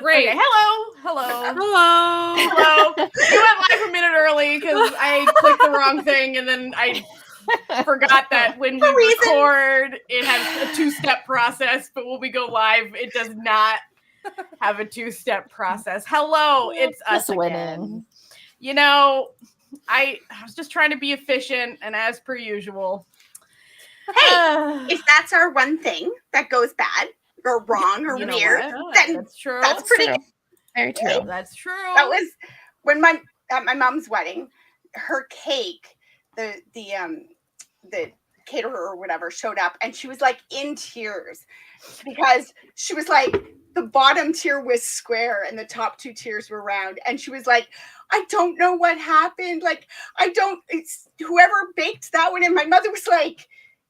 Great. Okay, hello. Hello. We went live a minute early because I clicked the wrong thing, and then I forgot that when we record, it has a two-step process, but when we go live, it does not have a two-step process. Hello, it's us again. You know, I was just trying to be efficient, and as per usual. Hey, if that's our one thing that goes bad or wrong or weird, then that's true. That's pretty good. Very true. That's true. That was when at my mom's wedding, her cake, the caterer or whatever showed up, and she was like in tears because she was like, the bottom tier was square and the top two tiers were round, and she was like, I don't know what happened. Like, it's whoever baked that one. And my mother was like,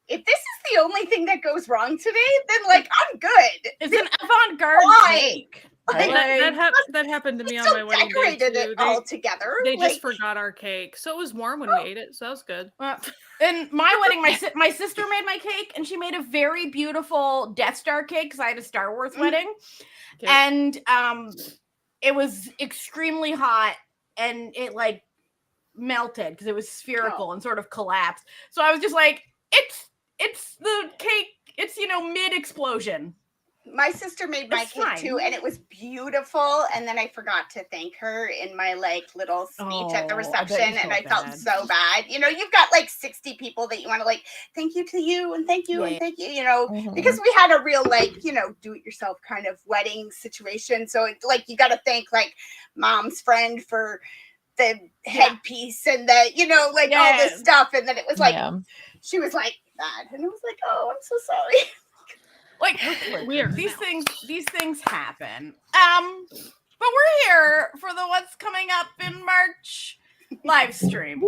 if this is the only thing that goes wrong today, then like I'm good. It's an avant-garde cake. That happened to me on my wedding day too. It all together. They just forgot our cake, so it was warm when we ate it, so that was good. In my wedding, my sister made my cake, and she made a very beautiful Death Star cake because I had a Star Wars wedding, and it was extremely hot, and it like melted because it was spherical and sort of collapsed. So I was just like, it's the cake. It's mid explosion. My sister made my cake too, and it was beautiful. And then I forgot to thank her in my like little speech at the reception, and I felt so bad. You've got like 60 people that you want to like thank you to you and thank you and thank you. Because we had a real like do it yourself kind of wedding situation. So it's like you got to thank like mom's friend for the headpiece and the like all this stuff, and then it was like she was like that, and I was like, oh, I'm so sorry. Like weird. These things happen. But we're here for the What's Coming Up in March live stream.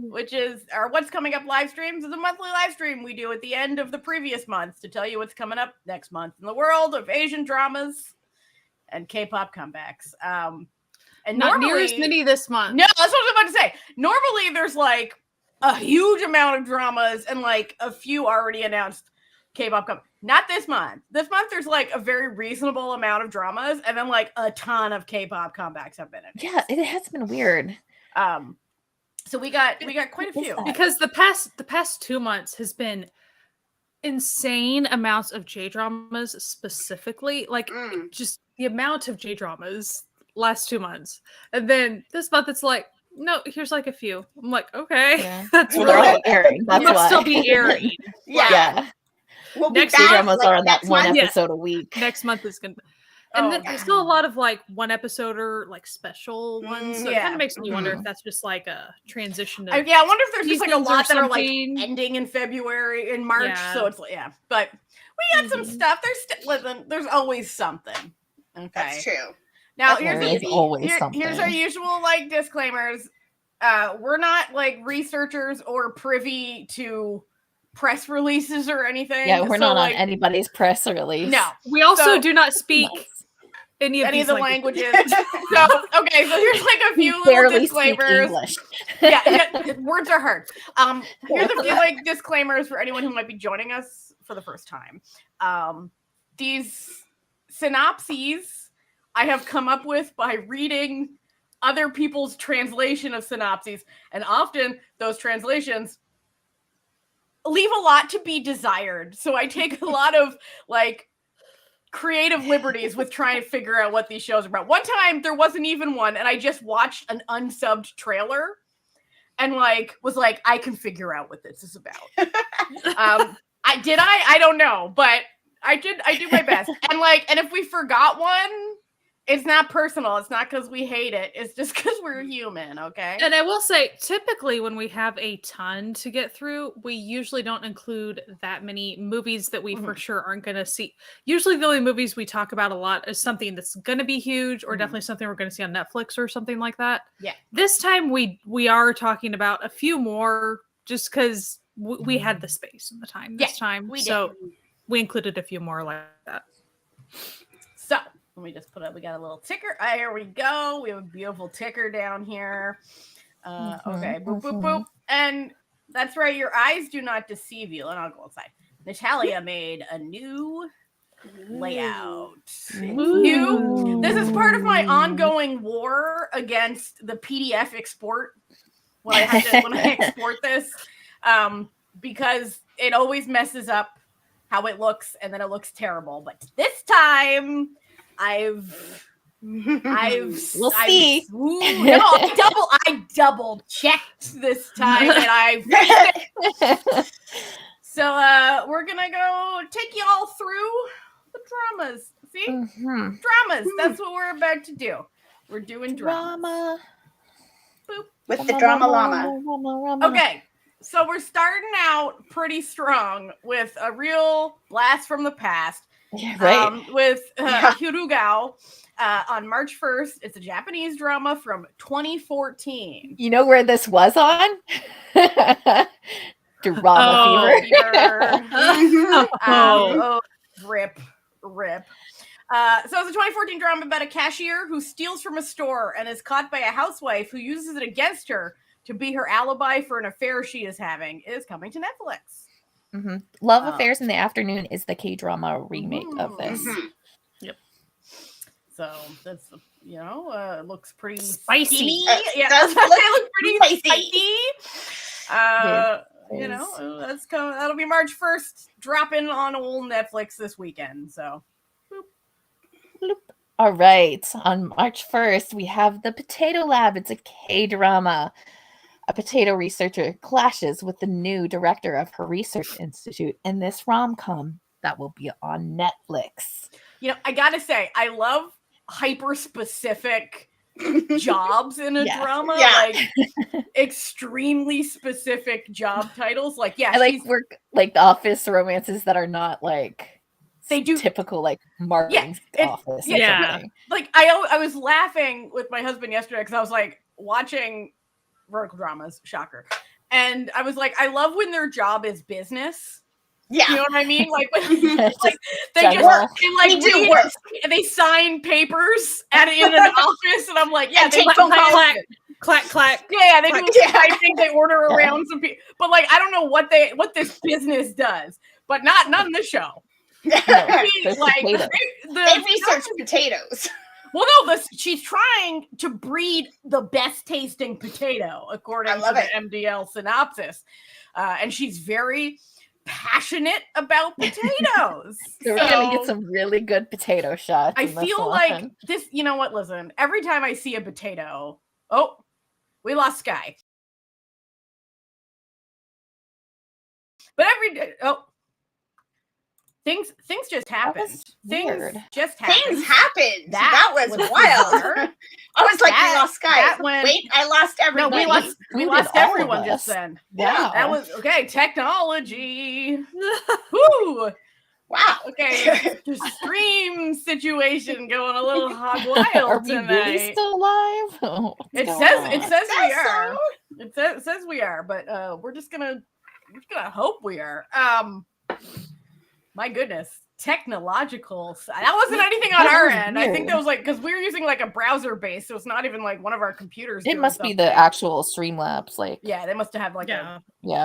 Which is our What's Coming Up live streams is a monthly live stream we do at the end of the previous month to tell you what's coming up next month in the world of Asian dramas and K-pop comebacks. And not near as many this month. No, that's what I was about to say. Normally there's like a huge amount of dramas and like a few already announced K-pop come. Not this month. This month there's like a very reasonable amount of dramas, and then like a ton of K-pop comebacks have been in. Yeah, it has been weird. So we got quite a few because the past 2 months has been insane amounts of J-dramas specifically, like just the amount of J-dramas last 2 months, and then this month it's like, no, here's like a few. I'm like, okay, that's they're all airing. That's must why. still be airing. Yeah. We'll next dramas are on that one episode a week. Next month is gonna, and then there's still a lot of like one episode or like special ones. So it kind of makes me wonder if that's just like a transition. I wonder if there's just like a lot that are like ending in February, in March. So it's but we got some stuff. There's always something. Okay, that's true. Now here's our usual like disclaimers. We're not like researchers or privy to press releases or anything. Yeah, we're not on anybody's press release. No. We also do not speak any of the languages. So here's like a few little disclaimers. Words are hard. Here's a few like disclaimers for anyone who might be joining us for the first time. These synopses I have come up with by reading other people's translation of synopses, and often those translations leave a lot to be desired. So I take a lot of like creative liberties with trying to figure out what these shows are about. One time there wasn't even one, and I just watched an unsubbed trailer and like was like, I can figure out what this is about. I don't know, but I do my best. And if we forgot one, it's not personal. It's not because we hate it. It's just because we're human, okay? And I will say, typically when we have a ton to get through, we usually don't include that many movies that we for sure aren't going to see. Usually the only movies we talk about a lot is something that's going to be huge or definitely something we're going to see on Netflix or something like that. Yeah. This time we are talking about a few more just because we had the space and the time this time. We included a few more like that. So let me just put up. We got a little ticker. Here we go. We have a beautiful ticker down here. Okay. Boop, boop, boop. And that's right. Your eyes do not deceive you. And I'll go outside. Natalia made a new layout. This is part of my ongoing war against the PDF export when I export this, because it always messes up how it looks, and then it looks terrible. But this time, We'll see. I double checked this time, and so we're gonna go take you all through the dramas. See, dramas. That's what we're about to do. We're doing drama. Boop. With the drama llama. Okay, so we're starting out pretty strong with a real blast from the past. Yeah, right. With Hirugao on March 1st. It's a Japanese drama from 2014. You know where this was on? Drama Fever. Rip. So it's a 2014 drama about a cashier who steals from a store and is caught by a housewife who uses it against her to be her alibi for an affair she is having. It is coming to Netflix. Love Affairs in the Afternoon is the K-drama remake of this. Yep. So that's, it looks pretty spicy. Yeah, does it looks pretty spicy. That'll be March 1st, dropping on old Netflix this weekend. So, Bloop. All right. On March 1st, we have The Potato Lab. It's a K-drama. A potato researcher clashes with the new director of her research institute in this rom-com that will be on Netflix. I gotta say, I love hyper-specific jobs in a drama. Like extremely specific job titles. Like, I like work like the office romances that are not like they do typical like marketing office. Like I was laughing with my husband yesterday because I was like watching vertical dramas, shocker. And I was like, I love when their job is business. Yeah. You know what I mean? Like, when, they sign papers in an office, and I'm like, yeah, they clack, clack. Yeah, they do. I think they order around some people, but like, I don't know what this business does, but not in the show. They research potatoes. Well, no, she's trying to breed the best tasting potato, according to the MDL synopsis. And she's very passionate about potatoes. So we're going to get some really good potato shots. I feel like this, you know what, listen, every time I see a potato, we lost Sky. But Things just happened. Things just happened. Things happened. That was wild. I was like, we lost Sky. Wait, I lost everybody. No, we lost everyone just then. Yeah. That was okay. Technology. Woo. Wow. Okay. The stream situation going a little hog wild tonight. Are we really still alive? It says we are. It says we are, but we're just gonna hope we are. My goodness, technological. That wasn't anything on our end. Weird. I think that was like because we were using like a browser base, so it's not even like one of our computers. It must be the actual Streamlabs, like they must have like a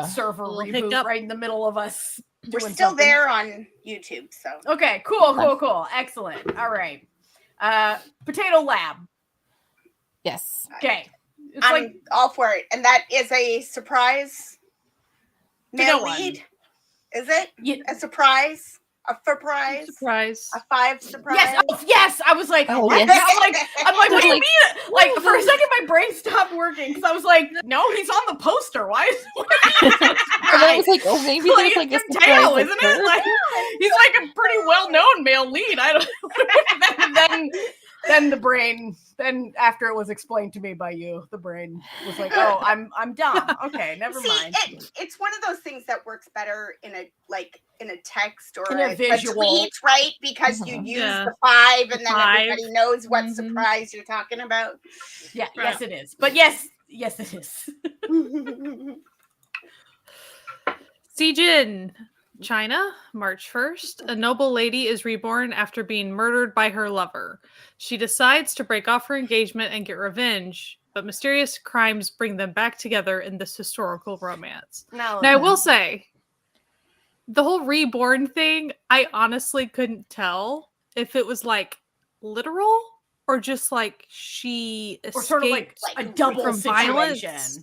server reboot right in the middle of us. We're still there on YouTube, so okay, cool, excellent. All right, Potato Lab. Yes. Okay, I'm all for it, and that is a surprise male lead. Is it a surprise? A surprise? A 5 surprise? Yes. I was like, I'm like, what do you mean? Like for a second, my brain stopped working because I was like, no, he's on the poster. Why is? And I was like, maybe there's like a potato, isn't it? Like he's like a pretty well-known male lead. I don't. Then the brain. Then after it was explained to me by you, the brain was like, "Oh, I'm dumb. Okay, never mind." It's one of those things that works better in a text or in a visual tweet, right? Because you use the 5, and then everybody knows what surprise you're talking about. Yeah, yes, it is. But yes, it is. Sijin, China, March 1st. A noble lady is reborn after being murdered by her lover. She decides to break off her engagement and get revenge, but mysterious crimes bring them back together in this historical romance. Now, I will say, the whole reborn thing, I honestly couldn't tell if it was like literal or just like she escaped or sort of like a double from situation. violence.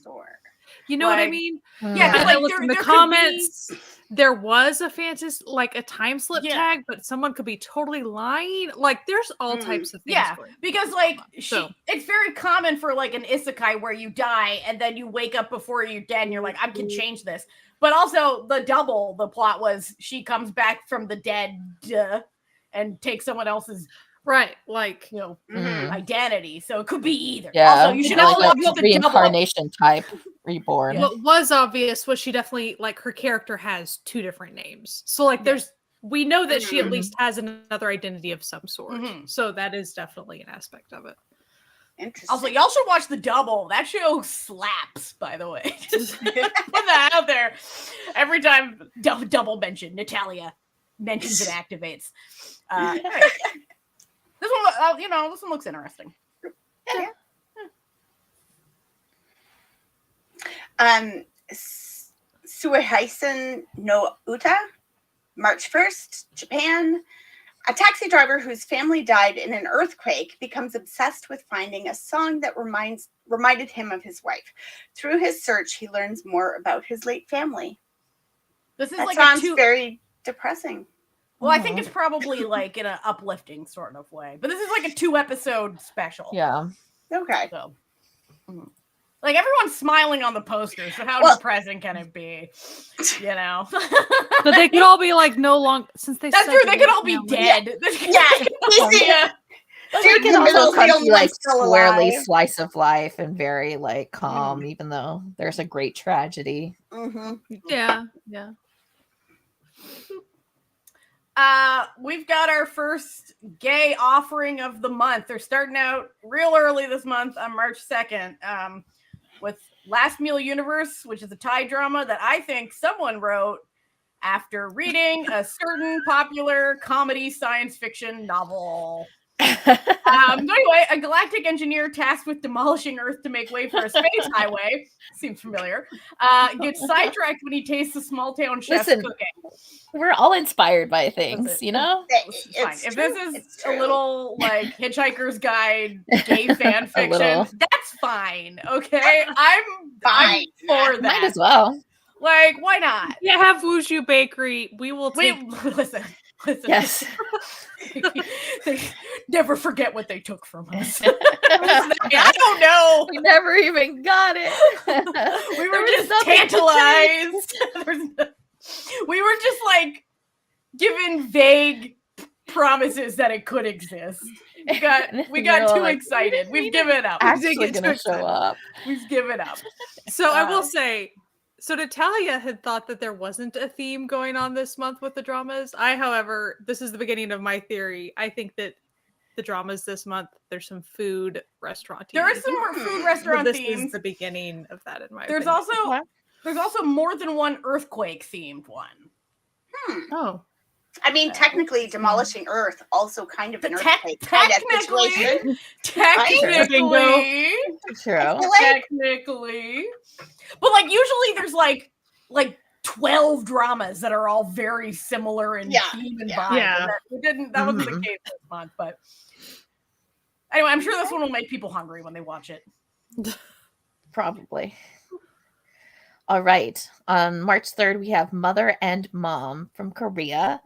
You know what I mean? Yeah, And like I looked in the comments. There was a fantasy, like a time slip tag, but someone could be totally lying. Like, there's all types of things. Yeah, because like so it's very common for like an isekai where you die and then you wake up before you're dead and you're like, I can change this. But also the plot was she comes back from the dead and takes someone else's like identity. So it could be either. Yeah, also you should all watch the reincarnation type reborn. What was obvious was she definitely, like, her character has 2 different names. So like we know that she at least has another identity of some sort. So that is definitely an aspect of it. Interesting. Also, y'all should watch The Double. That show slaps, by the way. Just put that out there. Every time Double mention, Natalia mentions and activates. This one, this one looks interesting. Suihaisen no Uta, March 1st, Japan. A taxi driver whose family died in an earthquake becomes obsessed with finding a song that reminded him of his wife. Through his search, he learns more about his late family. This is that like sounds very depressing. Well, I think it's probably like in an uplifting sort of way, but this is like a 2-episode special. Yeah. Okay. So, like everyone's smiling on the poster, so how depressing can it be? You know. But they could all be like no long since they. That's true. They could all be dead. Yeah. Dude can also come be like squarely slice of life and very like calm, even though there's a great tragedy. Yeah. We've got our first gay offering of the month. They're starting out real early this month on March 2nd, with Last Meal Universe, which is a Thai drama that I think someone wrote after reading a certain popular comedy science fiction novel. Anyway, a galactic engineer tasked with demolishing Earth to make way for a space highway, seems familiar, gets sidetracked when he tastes a small town chef's cooking. We're all inspired by things, you know? It's fine. If this is a little like Hitchhiker's Guide gay fan fiction, that's fine. Okay, I'm for that. Might as well. Like, why not? Yeah, have Wushu Bakery. We will take. Listen. Yes. They never forget what they took from us. I don't know. We never even got it. We were just tantalized. We were just like given vague promises that it could exist. We got too excited. We've given up. Actually gonna show up. We've given up. So I will say. So Natalia had thought that there wasn't a theme going on this month with the dramas. However, this is the beginning of my theory. I think that the dramas this month, there's some food restaurant. There is some more food restaurant themes. This is the beginning of that in my opinion. There's also more than one earthquake themed one. Oh. I mean, technically, demolishing Earth also kind of an earthquake kind of situation. Technically. True. Technically. But like usually there's like 12 dramas that are all very similar in theme and vibe. Yeah. That wasn't the case this month, but anyway, I'm sure this one will make people hungry when they watch it. Probably. All right. On March 3rd, we have Mother and Mom from Korea.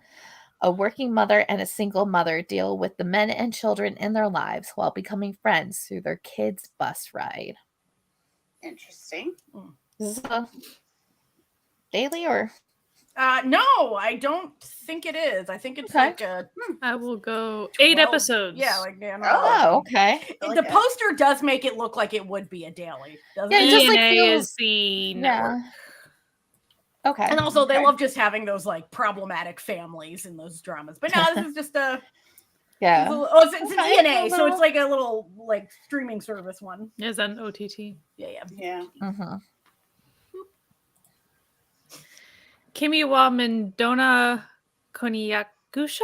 A working mother and a single mother deal with the men and children in their lives while becoming friends through their kids' bus ride. Interesting. Is this a daily or? No, I don't think it is. I think it's like a. I will go 8 episodes. Yeah, okay. The poster does make it look like it would be a daily. Doesn't it? Just like feels the network. Okay. And also, they love just having those like problematic families in those dramas. But no, this is just a. Yeah. It's a DNA, so it's like a little like streaming service one. Is that an OTT? Yeah. Kimi wa Mendona Konyakusha,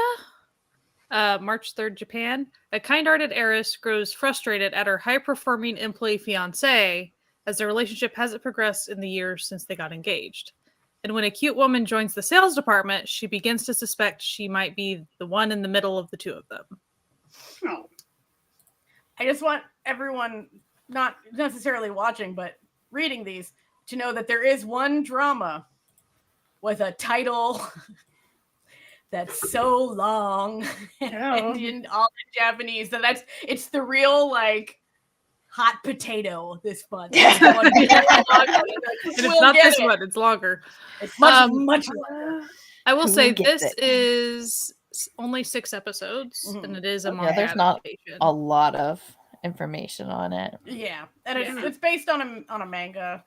March 3rd, Japan. A kind-hearted heiress grows frustrated at her high-performing employee fiancé as their relationship hasn't progressed in the years since they got engaged. And when a cute woman joins the sales department, she begins to suspect she might be the one in the middle of the two of them. Oh. I just want everyone, not necessarily watching, but reading these, to know that there is one drama with a title that's so long and in all in Japanese that it's the real like hot potato this month. It's not this one, it's longer. It's much longer. I will say this is only 6 episodes, and it is a manga there's not adaptation. a lot of information on it. Yeah, and it's based on a manga,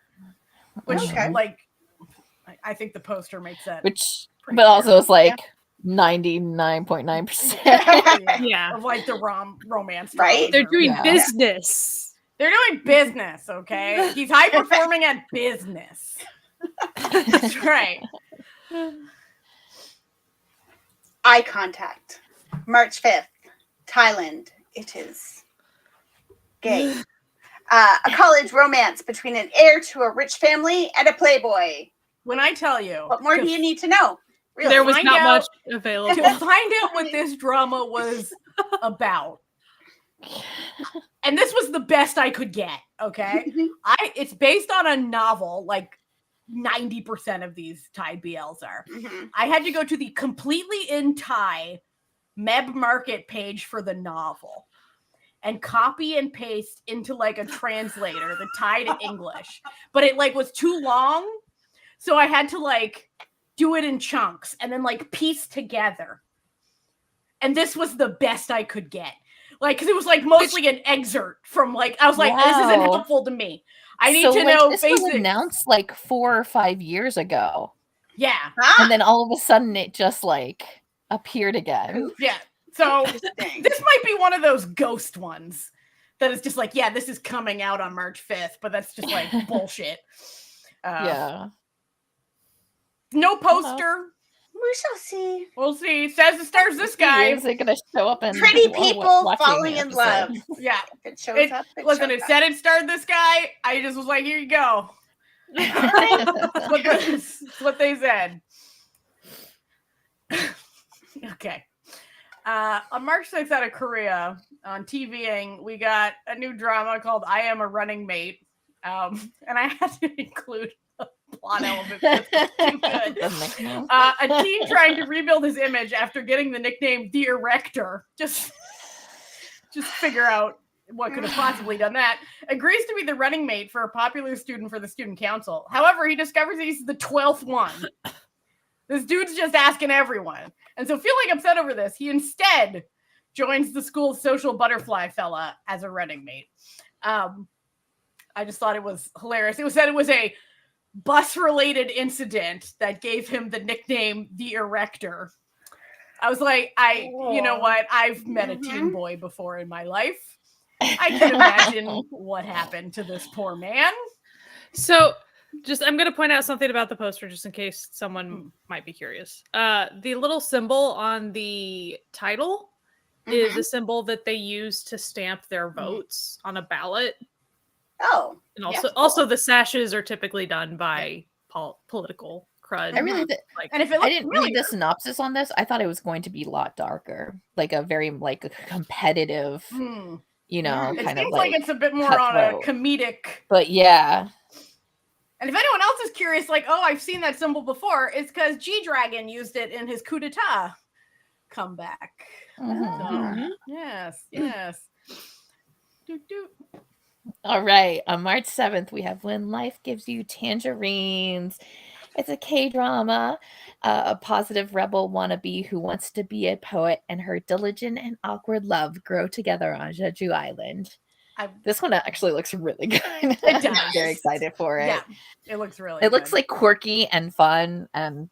which like I think the poster makes that. But also it's like 99.9% of like the romance, right? They're doing business. They're doing business. Okay, he's high performing at business. That's right. Eye Contact, March 5th, Thailand. It is gay. A college romance between an heir to a rich family and a playboy. When I tell you, what more do you need to know? Really? There was not much available. To find out what this drama was about. And this was the best I could get, okay? It's based on a novel, like 90% of these Thai BLs are. I had to go to the completely in Thai Meb Market page for the novel and copy and paste into like a translator, the Thai to English. But it like was too long, so I had to like do it in chunks and then like piece together. And this was the best I could get. Like, because it was like mostly an excerpt from like, I was like, this isn't helpful to me. I need to know this was announced like 4 or 5 years ago. Yeah. And then all of a sudden it just like appeared again. Yeah. So this might be one of those ghost ones that is just like, yeah, this is coming out on March 5th, but that's just like bullshit. No poster. We shall see. We'll see. It says it stars this guy. Is it going to show up in Pretty people falling in love? Yeah. If it shows up. Listen, it said it starred this guy. I just was like, here you go. That's what they said. Okay. On March 6th out of Korea, on TVing, we got a new drama called I Am a Running Mate. And I had to include a plot element that's too good. A teen trying to rebuild his image after getting the nickname The Erector. Just figure out what could have possibly done that. Agrees to be the running mate for a popular student for the student council. However, he discovers he's the 12th one. This dude's just asking everyone. And so feeling upset over this, he instead joins the school's social butterfly fella as a running mate. I just thought it was hilarious. It was said it was a bus-related incident that gave him the nickname The Erector. I was like, you know what? I've met a teen boy before in my life. I can imagine what happened to this poor man. So, I'm going to point out something about the poster just in case someone might be curious. The little symbol on the title is a symbol that they use to stamp their votes on a ballot. Oh. And also the sashes are typically done by political crud. I really and if it I didn't read the synopsis on this. I thought it was going to be a lot darker, like a very like a competitive, you know, it kind seems of like it's a bit more on a comedic. But yeah. And if anyone else is curious, like, oh, I've seen that symbol before, it's because G-Dragon used it in his coup d'etat comeback. So, yes. All right. On March 7th, we have When Life Gives You Tangerines. It's a K-drama. A positive rebel wannabe who wants to be a poet and her diligent and awkward love grow together on Jeju Island. This one actually looks really good. It does. I'm very excited for it. Yeah, it looks really It looks like quirky and fun and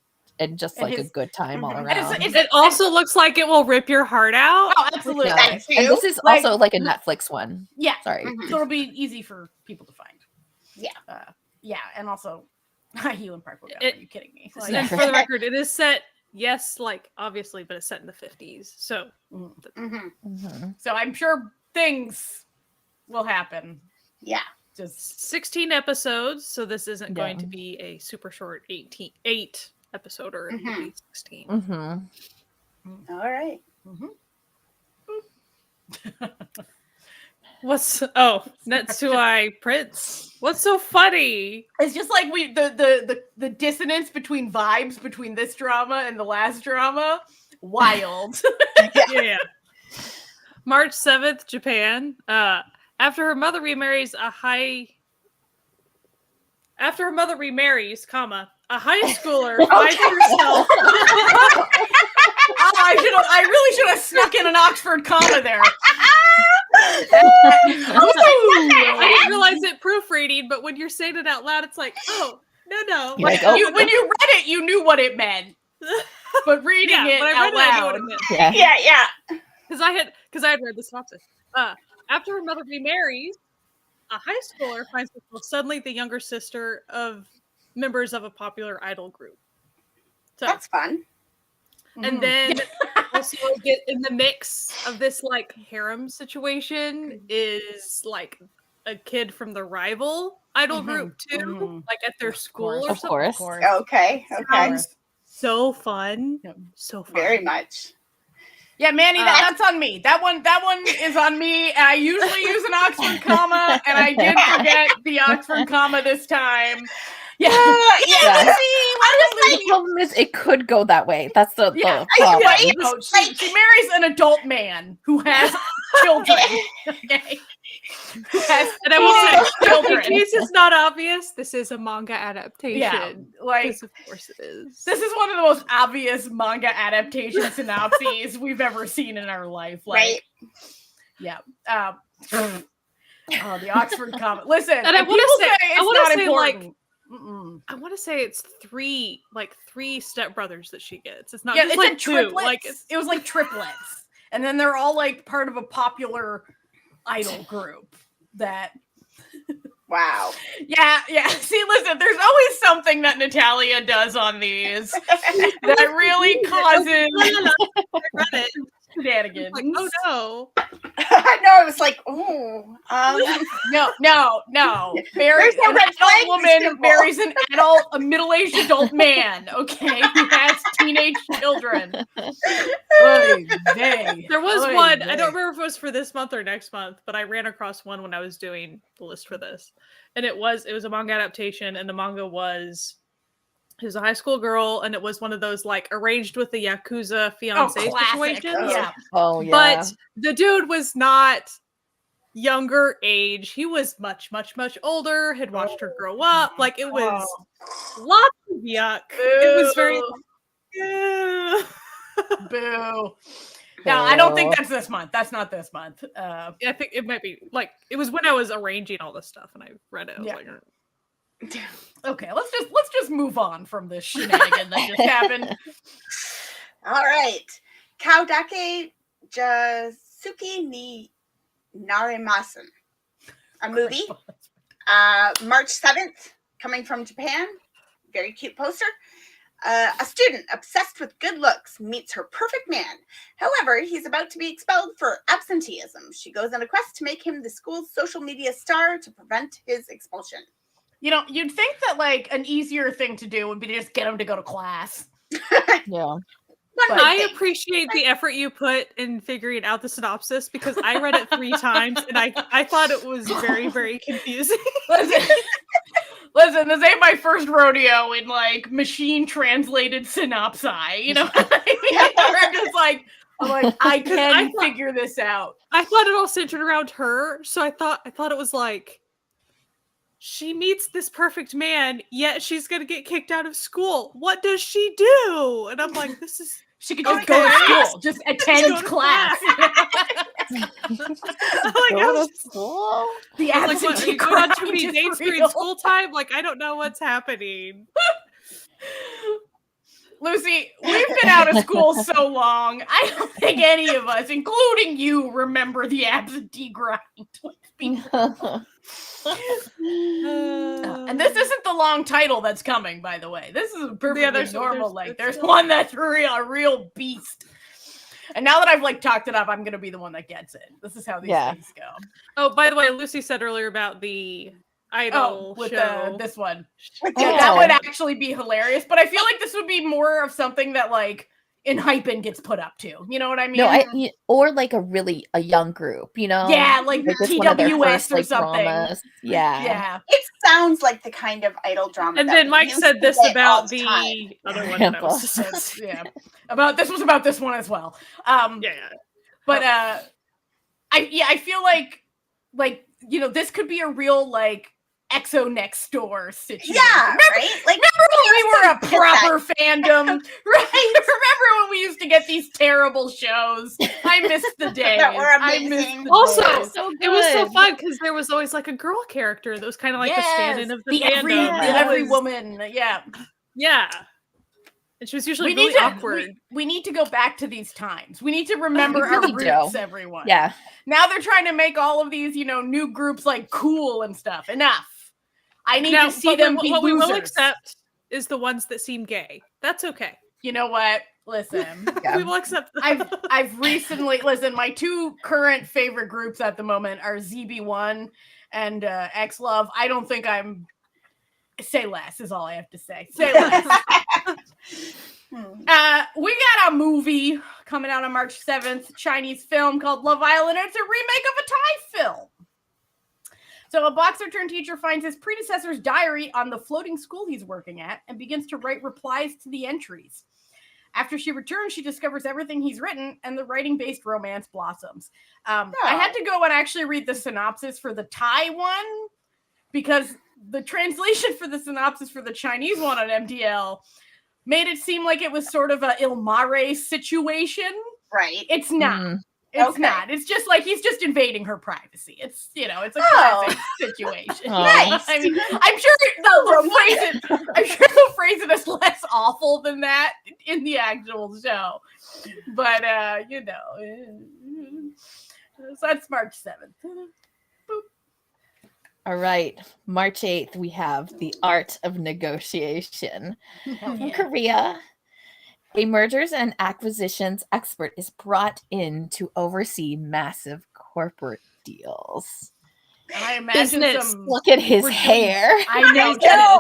just like a good time all around. It also looks like it will rip your heart out. Oh, absolutely. And this is also like a Netflix one. Yeah. Sorry. So it'll be easy for people to find. Yeah. Yeah, and also Hewlin Park will go. Are you kidding me? Like, and for the record, it is set, like obviously, but it's set in the 50s. So so I'm sure things will happen. Yeah. Just 16 episodes, so this isn't going to be a super short 8 episoder. It will be 16. All right. Netsuai Prince. What's so funny? It's just like the dissonance between vibes between this drama and the last drama. Wild. Yeah. March 7th, Japan. After her mother remarries, a high schooler finds herself. I really should have snuck in an Oxford comma there. I didn't realize it proofreading, but when you're saying it out loud, it's like, oh, no. Like, when you read it, you knew what it meant. But reading it out loud. I knew what it meant. Yeah. Because I had read the synopsis. After her mother remarries, a high schooler finds herself suddenly the younger sister of members of a popular idol group. So, that's fun. And then also get in the mix of this like harem situation is like a kid from the rival idol group too, like at their school or something. Of course. Okay. So fun. So fun. Very much. Yeah, Manny, that's on me. That one is on me. I usually use an Oxford comma, and I did forget the Oxford comma this time. Yeah. The problem is it could go that way. That's the problem. Right? She marries an adult man who has children. Okay. And I will say, in case it's not obvious, this is a manga adaptation. Yeah, like, of course it is. This is one of the most obvious manga adaptation synopses we've ever seen in our life. Like, right? Yeah. The Oxford comment. Listen, and I want to say, I want to say it's three stepbrothers that she gets. It's not just it's like like triplets. Like it was like triplets, and then they're all like part of a popular idol group. That. Wow. Yeah. See, listen, there's always something that Natalia does on these that really causes shenanigans. Like, oh no. I was like, oh. No. An adult woman marries a middle-aged adult man, okay, who has teenage children. There was one, I don't remember if it was for this month or next month, but I ran across one when I was doing the list for this. And it was a manga adaptation, and the manga was a high school girl, and it was one of those like arranged with the Yakuza fiance situations. Oh yeah. But the dude was not younger age. He was much, much, much older, had watched her grow up. Like it was lots of yuck. It was very boo. No, I don't think that's this month. That's not this month. I think it might be like it was when I was arranging all this stuff and I read it. I was like, okay, let's just move on from this shenanigan that just happened. All right. Kaodake Jasuki ni Narimasen. A movie. March 7th, coming from Japan. Very cute poster. A student obsessed with good looks meets her perfect man. However, he's about to be expelled for absenteeism. She goes on a quest to make him the school's social media star to prevent his expulsion. You know, you'd think that like an easier thing to do would be to just get him to go to class. Yeah. But I appreciate the effort you put in figuring out the synopsis because I read it 3 times and I thought it was very, very confusing. Listen, this ain't my first rodeo in like machine translated synopsi. You know what I mean? I'm like, I can figure this out. I thought it all centered around her, so I thought it was like she meets this perfect man, yet she's gonna get kicked out of school. What does she do? And I'm like, this is she could just go to school, just attend class. The absentee grind too many dates during school time. Like, I don't know what's happening. Lucy, we've been out of school so long. I don't think any of us, including you, remember the absentee grind. And this isn't the long title that's coming, by the way. This is a perfectly normal. There's one that's a real beast. And now that I've like talked it up, I'm gonna be the one that gets it. This is how these things go. Oh, by the way, Lucy said earlier about the idol with show. this one. Yeah, that would actually be hilarious. But I feel like this would be more of something that like in Hypen gets put up to. You know what I mean? No, or like a young group, you know? Yeah, like it's one of their TWS first, or like, something. dramas. Yeah. Yeah. It sounds like the kind of idol drama. And that then we Mike used said to this get all about the the time. other one that I was just Yeah. About this one as well. yeah. But I feel like you know, this could be a real like EXO next door situation. Yeah, remember, right? Like, remember when we were a proper that. fandom? Right? Remember when we used to get these terrible shows? I missed the days. That were I amazing. missed the Also, days. it was so fun because there was always like a girl character that was kind of like the stand-in of the fandom. Every woman. Yeah. Yeah. And she was usually awkward. We need to go back to these times. We need to remember our roots, everyone. Yeah. Now they're trying to make all of these, you know, new groups like cool and stuff. Enough. I need to see them be what losers. we will accept is the ones that seem gay. That's okay. You know what? Listen. We will accept them. I've recently my two current favorite groups at the moment are ZB1 and X Love. I don't think say less is all I have to say. Say less. We got a movie coming out on March 7th, Chinese film called Love Island. It's a remake of a Thai film. So a boxer turned teacher finds his predecessor's diary on the floating school he's working at and begins to write replies to the entries. After she returns, she discovers everything he's written, and the writing-based romance blossoms. I had to go and actually read the synopsis for the Thai one because the translation for the synopsis for the Chinese one on MDL made it seem like it was sort of a Il Mare situation. Right. It's not. It's not. It's just like he's just invading her privacy. It's, you know, it's a classic situation. Nice. I mean, I'm sure they'll phrase it as less awful than that in the actual show. But you know, so that's March 7th. All right, March 8th, we have The Art of Negotiation. From Korea, a mergers and acquisitions expert is brought in to oversee massive corporate deals. I imagine look at his hair. I know.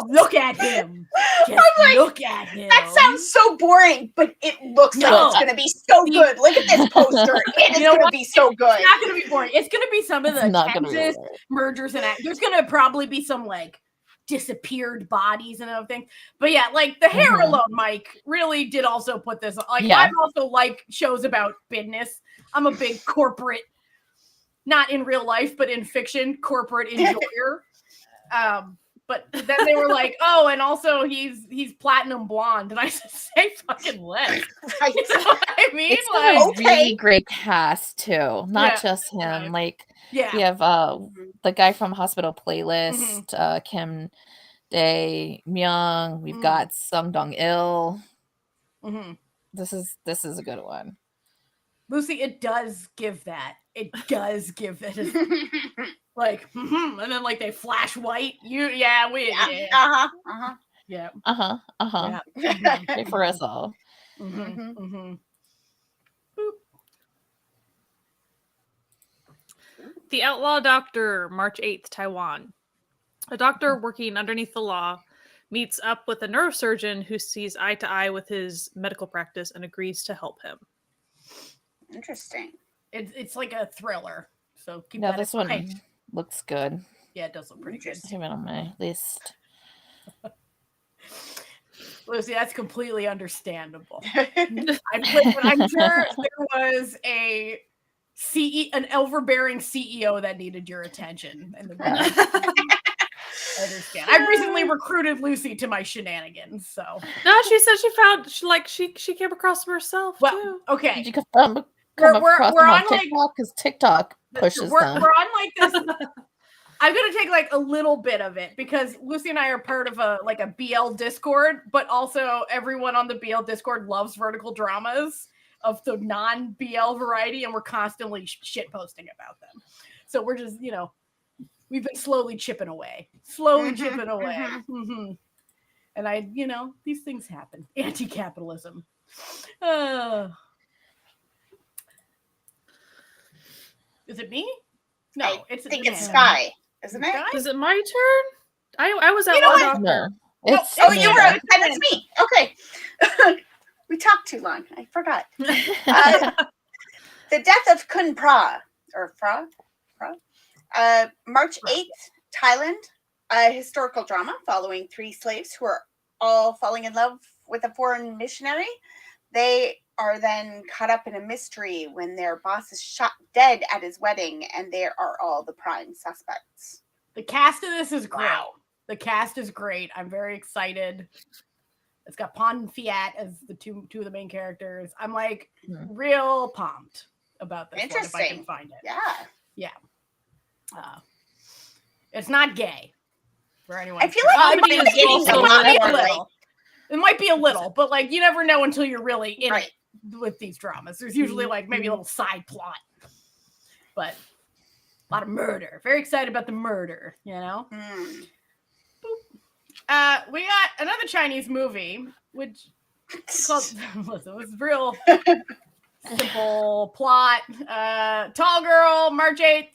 Look at him. Just look at him. That sounds so boring, but it looks like it's going to be so good. Look at this poster. It is going to be so good. It's not going to be boring. It's going to be some of the Texas mergers and there's going to probably be some like disappeared bodies and other things. But yeah, like the hair alone, Mike really did also put this. Like I also like shows about business. I'm a big corporate. Not in real life, but in fiction, corporate enjoyer. But then they were like, oh, and also he's platinum blonde. And I said, say fucking less. Right. You know what I mean? It's like, a really great cast, too. Not just him. Right. Like, we have the guy from Hospital Playlist, Kim Dae Myung. We've got Sung Dong Il. This is a good one. Lucy, it does give that. It does give it like, and then like they flash white. Pray for us all. The Outlaw Doctor, March 8th, Taiwan. A doctor working underneath the law meets up with a neurosurgeon who sees eye to eye with his medical practice and agrees to help him. Interesting. It's like a thriller. So keep that this one looks good. Yeah, it does look pretty good. I have it on my list. Lucy, that's completely understandable. I'm sure there was an overbearing CEO that needed your attention. I understand. I recently recruited Lucy to my shenanigans, so. No, she said she came across them herself too. Okay. Did you come across them on TikTok? Because TikTok pushes them. We're on like this. I'm gonna take like a little bit of it because Lucy and I are part of a BL Discord, but also everyone on the BL Discord loves vertical dramas of the non-BL variety, and we're constantly shit posting about them. So we're just, we've been slowly chipping away. And these things happen. Anti-capitalism. Is it me? No, I think it's Sky. Isn't it? Is it my turn? I was at You know one what? doctor. No. No. It's Oh, you were. Amanda. And it's me. Okay. We talked too long. I forgot. The death of Kun Pra, or Fra, March 8th, Thailand. A historical drama following 3 slaves who are all falling in love with a foreign missionary. They are then caught up in a mystery when their boss is shot dead at his wedding, and they are all the prime suspects. The cast of this is great. Wow. The cast is great. I'm very excited. It's got Pon and Fiat as the two of the main characters. I'm like real pumped about this one if I can find it. Yeah. It's not gay for anyone. I feel like it might be a little, but like you never know until you're really in it with these dramas. There's usually like maybe a little side plot, but a lot of murder. Very excited about the murder, you know? We got another Chinese movie, which is called, listen, it was real simple plot. Tall girl, March 8th,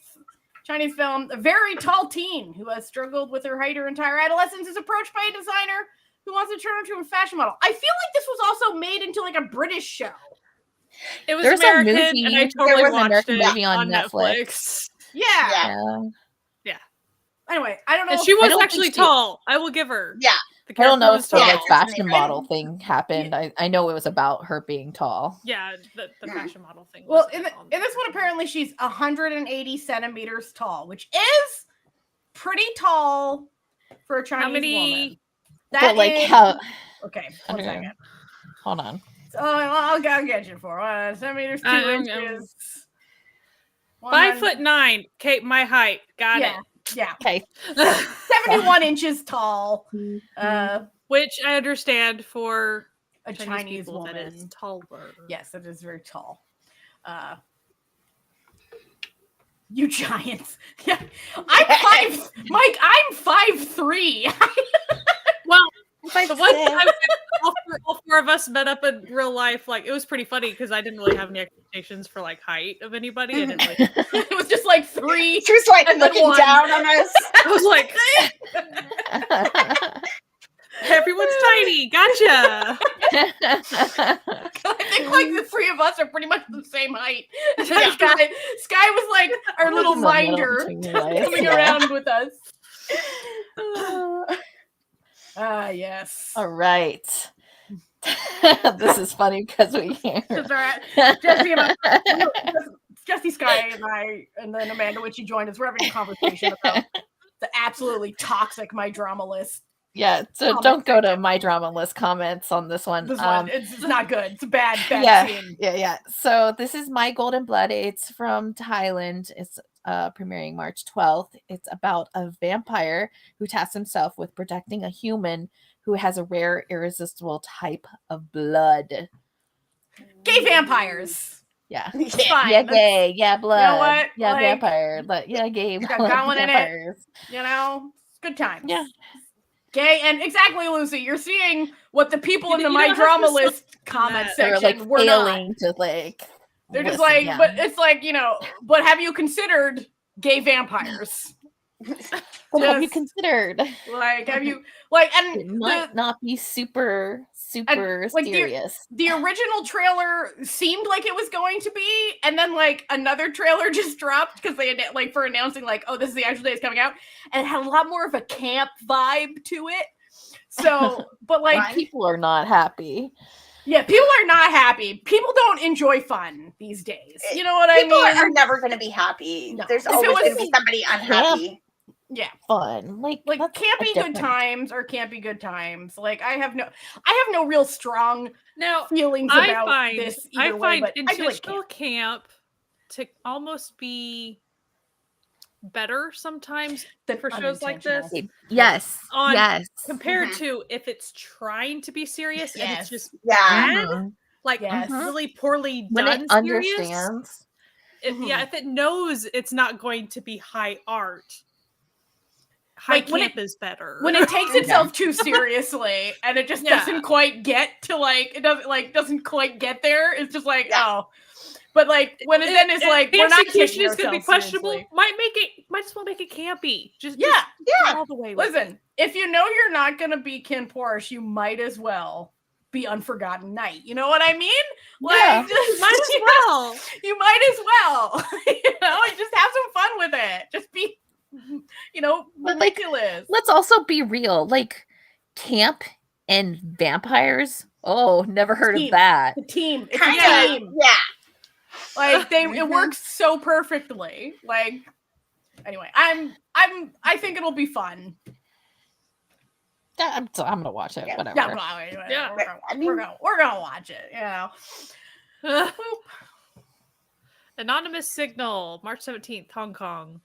Chinese film. A very tall teen who has struggled with her height her entire adolescence is approached by a designer who wants to turn her into a fashion model. I feel like this was also made into like a British show. It was There's American, a movie. and I There totally was an watched American it movie on Netflix. Netflix. Yeah. Anyway, I don't know. And she was don't actually think she- tall. I will give her. Yeah. The I don't know character if the was like tall. fashion model thing happened. I know it was about her being tall. Yeah, the fashion model thing. Well, was in on this one, apparently she's 180 centimeters tall, which is pretty tall for a Chinese woman. But like how? Okay, 1 Okay. second. Hold on. So I'll get you for centimeters, 2 inches. 5'9". Okay, my height. Got it. Yeah. Okay. 71 inches tall. Which I understand for A Chinese woman. that is taller. Yes, it is very tall. You giants. Yeah. Mike, I'm 5'3". Well, the one time all four of us met up in real life, like it was pretty funny because I didn't really have any expectations for like height of anybody. I didn't like. It was just like 3. She was like and then looking 1. down on us. I was like, everyone's tiny. Gotcha. I think like the 3 of us are pretty much the same height. Sky was like our little minder coming around with us. Yes. All right. This is funny because we hear Jesse, Sky, and I, and then Amanda, when she joined us, we're having a conversation about the absolutely toxic My Drama List. Yeah, so don't go to My Drama List comments on this one. It's not good. It's a bad scene. Yeah. So this is My Golden Blood. It's from Thailand. It's premiering March 12th. It's about a vampire who tasks himself with protecting a human who has a rare, irresistible type of blood. Gay vampires. Yeah. It's fine. Yeah, gay. Yeah, blood. You know what? Yeah, Like, vampire. But yeah, gay. got blood, going in it. vampires. You know, it's good times. Yeah. Gay, and exactly, Lucy, you're seeing what the people in the You My don't Drama have to List comment They're section like were not. failing to like. They're just listen, like, yeah. but it's like, you know, but have you considered gay vampires? What have you Just, considered? like, have you, like, and It might not be super like, serious. the original trailer seemed like it was going to be, and then like another trailer just dropped because they like for announcing like, oh, this is the actual day it's coming out, and it had a lot more of a camp vibe to it. So, but like People are not happy. Yeah, people are not happy. People don't enjoy fun these days. You know what I mean? People are never going to be happy. No. There's If it always was- going to be somebody unhappy. Yeah. Fun. Like Like can't be good times or can't be good times. Like I have no real strong Now, feelings I about find this either way, but I feel like intentional camp to almost be better sometimes Than for shows like this. Yes. On- yes. Compared to if it's trying to be serious and it's just Yeah. bad, like Yes. really poorly When done it serious. understands. If it knows it's not going to be high art, high Like, when camp is better. when it takes itself too seriously and it just Yeah. doesn't quite get to like it doesn't quite get there, it's just like, Yeah. oh. But like when it then is like the we're not execution taking is going to be ourselves questionable. seriously. Might as well make it campy. Just Yeah. go all the way. With Listen, if you know you're not going to be Ken Porsche, you might as well be Unforgotten Night. You know what I mean? Like, Yeah. just, might as well. You might as well. Just have some fun with it. Just be, But, like, ridiculous. let's also be real. Like, camp and vampires. Oh, never heard of that. The team. It's Kinda, a team. Yeah. Like it works so perfectly. Like anyway, I think it'll be fun. I'm gonna watch it. Yeah. Whatever. Yeah, we're gonna watch it. Anonymous Signal, March 17th, Hong Kong.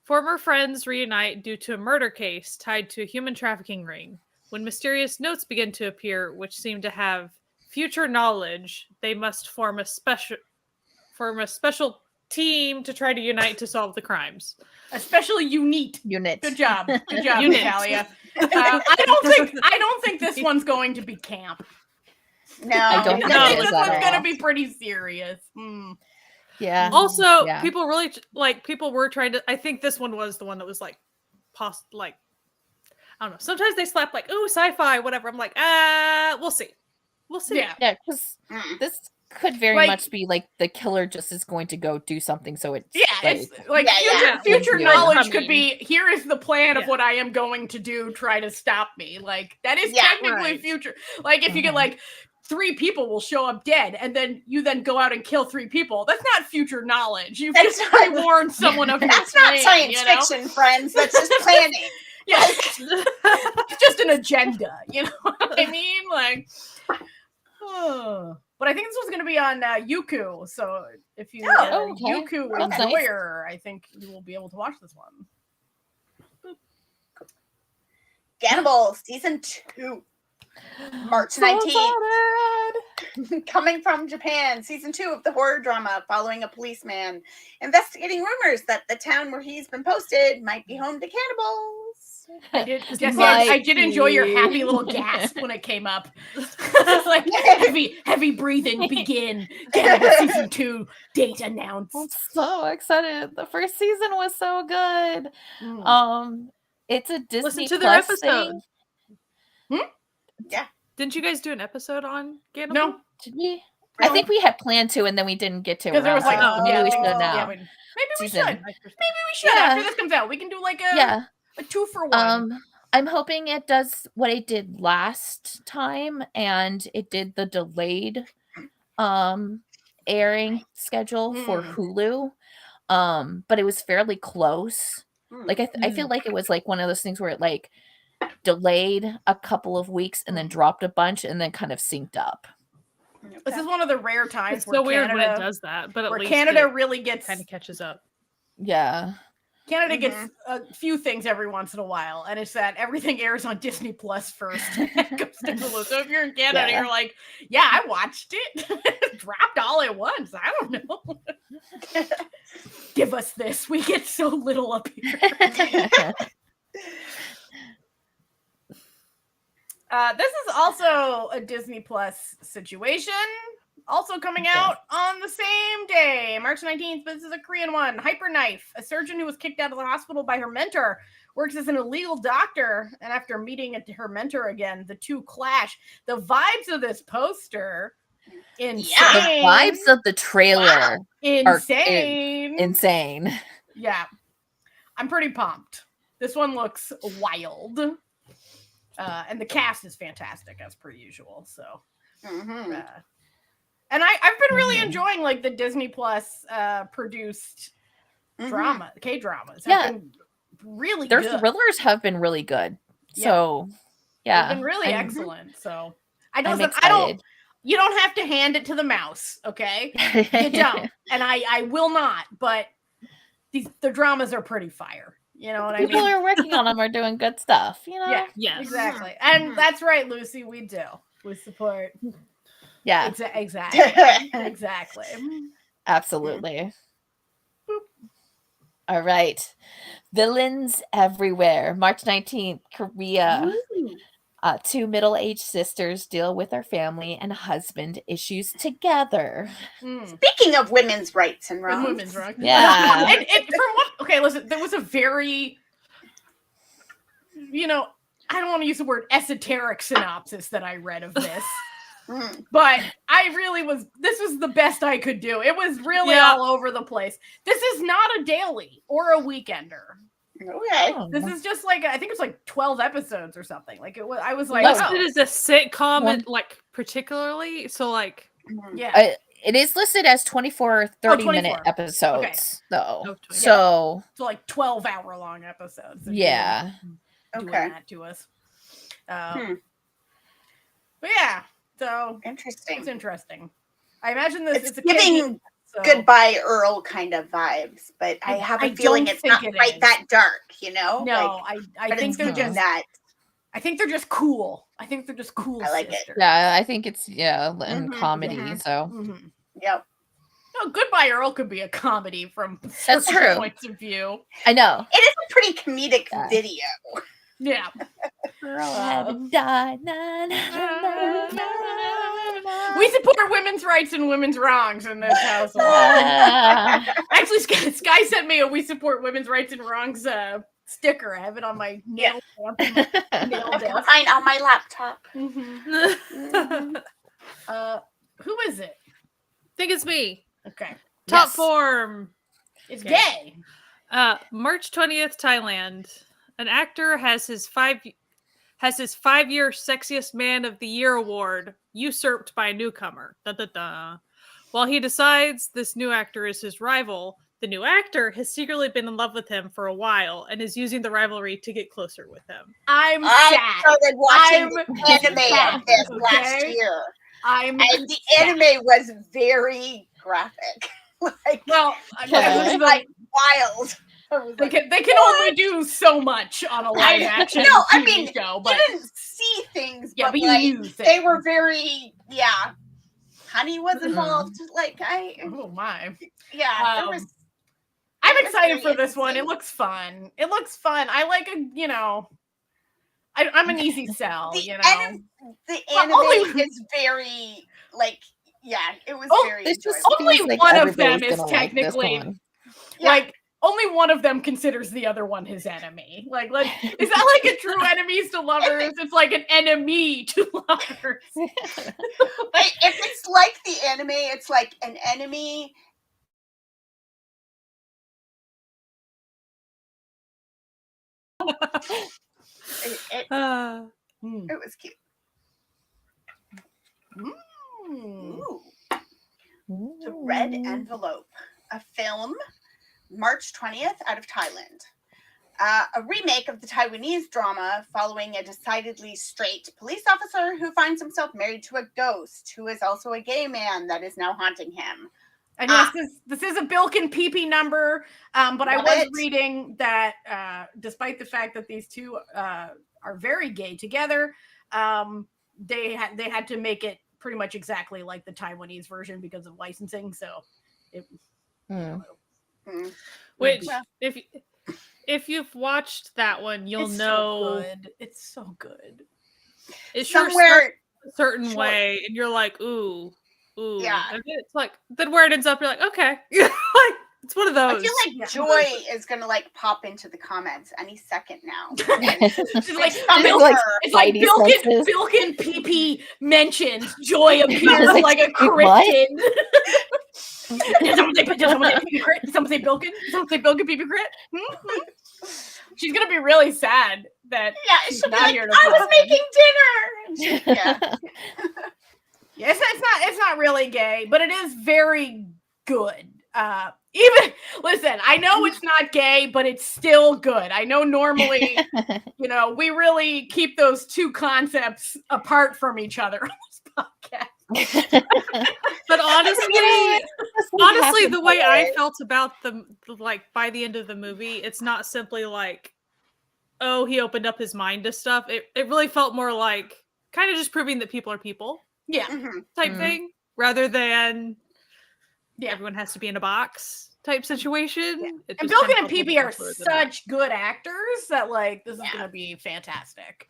Former friends reunite due to a murder case tied to a human trafficking ring. When mysterious notes begin to appear, which seem to have future knowledge, they must form a special team to try to unite to solve the crimes. A special unit. Good job, Natalia. I don't think this one's going to be camp. No, I don't think this one's going to be pretty serious. Yeah. Also, people really people were trying to. I think this one was the one that was like, I don't know. Sometimes they slap like, "Ooh, sci-fi, whatever." I'm like, we'll see. Yeah, because this could very much be like the killer just is going to go do something. So it's future knowledge could be, here is the plan of what I am going to do. Try to stop me. Like that is technically future. Like if you get like 3 people will show up dead, and then you go out and kill 3 people. That's not future knowledge. You've just pre-warned someone of your That's plan, not science fiction, friends. That's just planning. Yeah, it's just an agenda. You know what I mean? Like, but I think this was going to be on Youku. So if you are a Youku enjoyer, I think you will be able to watch this one. Cannibal season 2. March 19th. Coming from Japan, season 2 of the horror drama following a policeman investigating rumors that the town where he's been posted might be home to cannibals. I did enjoy your happy little gasp when it came up. It's like heavy breathing begin. Cannibal season 2 date announced. I'm so excited. The first season was so good. It's a Disney Listen to Plus their episode. thing. Yeah. Didn't you guys do an episode on Cannibal? No. Did we? I think we had planned to, and then we didn't get to. Because there was like, maybe we should now. Maybe we should. After this comes out. We can do like a 2-for-1. I'm hoping it does what it did last time, and it did the delayed airing schedule for Hulu. But it was fairly close. Like I feel like it was like one of those things where it like delayed a couple of weeks and then dropped a bunch and then kind of synced up. This is one of the rare times it's where so weird Canada, when it does that, but at where least Canada really gets kind of catches up. Yeah. Canada gets a few things every once in a while, and it's that everything airs on Disney Plus first. It goes to Hulu. So if you're in Canada, you're like, yeah, I watched it. It dropped all at once. I don't know. Give us this. We get so little up here. This is also a Disney Plus situation. Also coming out on the same day, March 19th, but this is a Korean one. Hyper Knife, a surgeon who was kicked out of the hospital by her mentor, works as an illegal doctor, and after meeting her mentor again, the two clash. The vibes of this poster, insane. The vibes of the trailer insane. Insane. Yeah. I'm pretty pumped. This one looks wild. And the cast is fantastic, as per usual. So, and I've been really enjoying like the Disney Plus produced drama, K-dramas. Yeah, been really their good. thrillers have been really good. So, yeah, they've been really excellent. So, I'm excited. You don't have to hand it to the mouse, okay? You don't, and I will not. But the dramas are pretty fire. You know what I mean? People who are working on them are doing good stuff, you know? Yeah, exactly. And that's right, Lucy, we do. We support. Yeah. Exactly. Exactly. Absolutely. All right. Villains Everywhere, March 19th, Korea. Two middle-aged sisters deal with their family and husband issues together. Speaking of women's rights and wrongs. Women's rights. Yeah. Okay, listen, there was a very, I don't want to use the word esoteric synopsis that I read of this. But this was the best I could do. It was really all over the place. This is not a daily or a weekender. Okay. This is just like, I think it's like 12 episodes or something. Like it was, I was like, listed as a sitcom, and like particularly, so like, yeah. It is listed as 24 30-minute episodes, though. Oh, so like 12-hour-long episodes. Yeah. Doing that to us. But yeah, so interesting. It's interesting. I imagine this it's giving Goodbye Earl kind of vibes, but I have a feeling it's not quite that dark, No, like, I think they're just that. I think they're just cool. I think they're just cool. I like sisters. it. Yeah, I think it's and comedy. So Yep. No, Goodbye Earl could be a comedy from That's true. points of view. I know. It is a pretty comedic video. Yeah. Earl had died. We support women's rights and women's wrongs in this household. Actually, Sky sent me a "We support women's rights and wrongs" sticker. I have it on my nail desk. Mine on my laptop. Who is it? I think it's me. Okay. Top form. It's gay. March 20th, Thailand. An actor has his 5-year Sexiest Man of the Year award usurped by a newcomer. While he decides this new actor is his rival, the new actor has secretly been in love with him for a while and is using the rivalry to get closer with him. I started watching the anime of this last year. And the anime was very graphic. It was like wild. They can only do so much on a live action TV show, but you didn't see things. Yeah, but you knew things. They were very Honey was involved. Oh my. Yeah. I'm excited for this one. It looks fun. I like I'm an easy sell. The anime is very it was very. Only one of them is technically only one of them considers the other one his enemy. Like is that like a true enemies to lovers? It's like an enemy to lovers. If it's like the anime, it's like an enemy. It was cute. Ooh. The Red Envelope, a film, March 20th, out of Thailand. A remake of the Taiwanese drama following a decidedly straight police officer who finds himself married to a ghost who is also a gay man that is now haunting him. And yes, this is a Bilkin PP number, but I was reading that despite the fact that these two are very gay together, they had to make it pretty much exactly like the Taiwanese version because of licensing. So, which if you've watched that one, you'll know it's so good. It's somewhere a certain way, and you're like, ooh. Yeah, and it's like then where it ends up, you're like, okay, like it's one of those. I feel like Joy is gonna pop into the comments any second now. It's like Bilkin PP mentions Joy appears like a cryptid. Did someone say PP crit? Did someone say Bilkin? Did someone say Bilkin PP crit? She's gonna be really sad that she's not here to I was making dinner. Yeah, it's not really gay, but it is very good. Even listen, I know it's not gay, but it's still good. I know normally, we really keep those two concepts apart from each other on this podcast. But honestly, the way I felt about the by the end of the movie, it's not simply like, oh, he opened up his mind to stuff. It really felt more like kind of just proving that people are people. Yeah. Type thing, rather than everyone has to be in a box type situation. Yeah. And Bilkin and PP are such good actors that this is gonna be fantastic.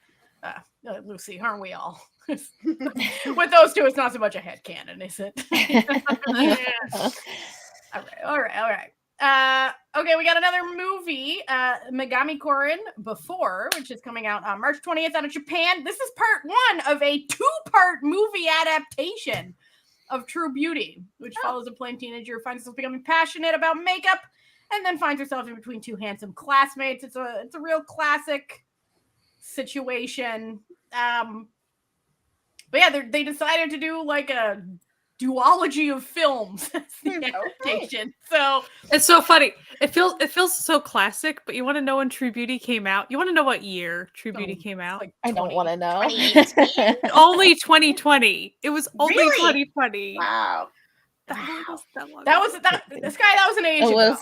Lucy, aren't we all? With those two, it's not so much a headcanon, is it? All right. Okay, we got another movie, Megami Korin Before, which is coming out on March 20th out of Japan. This is part 1 of a 2-part movie adaptation of True Beauty, which follows a plain teenager who finds herself becoming passionate about makeup and then finds herself in between 2 handsome classmates. It's a real classic situation. But yeah, they decided to do like a duology of films. That's the adaptation. So it's so funny. It feels so classic, but you want to know when True Beauty came out? You want to know what year True Beauty came out? Like I don't want to know. Only 2020. It was only Really? 2020. Wow. That was an age ago.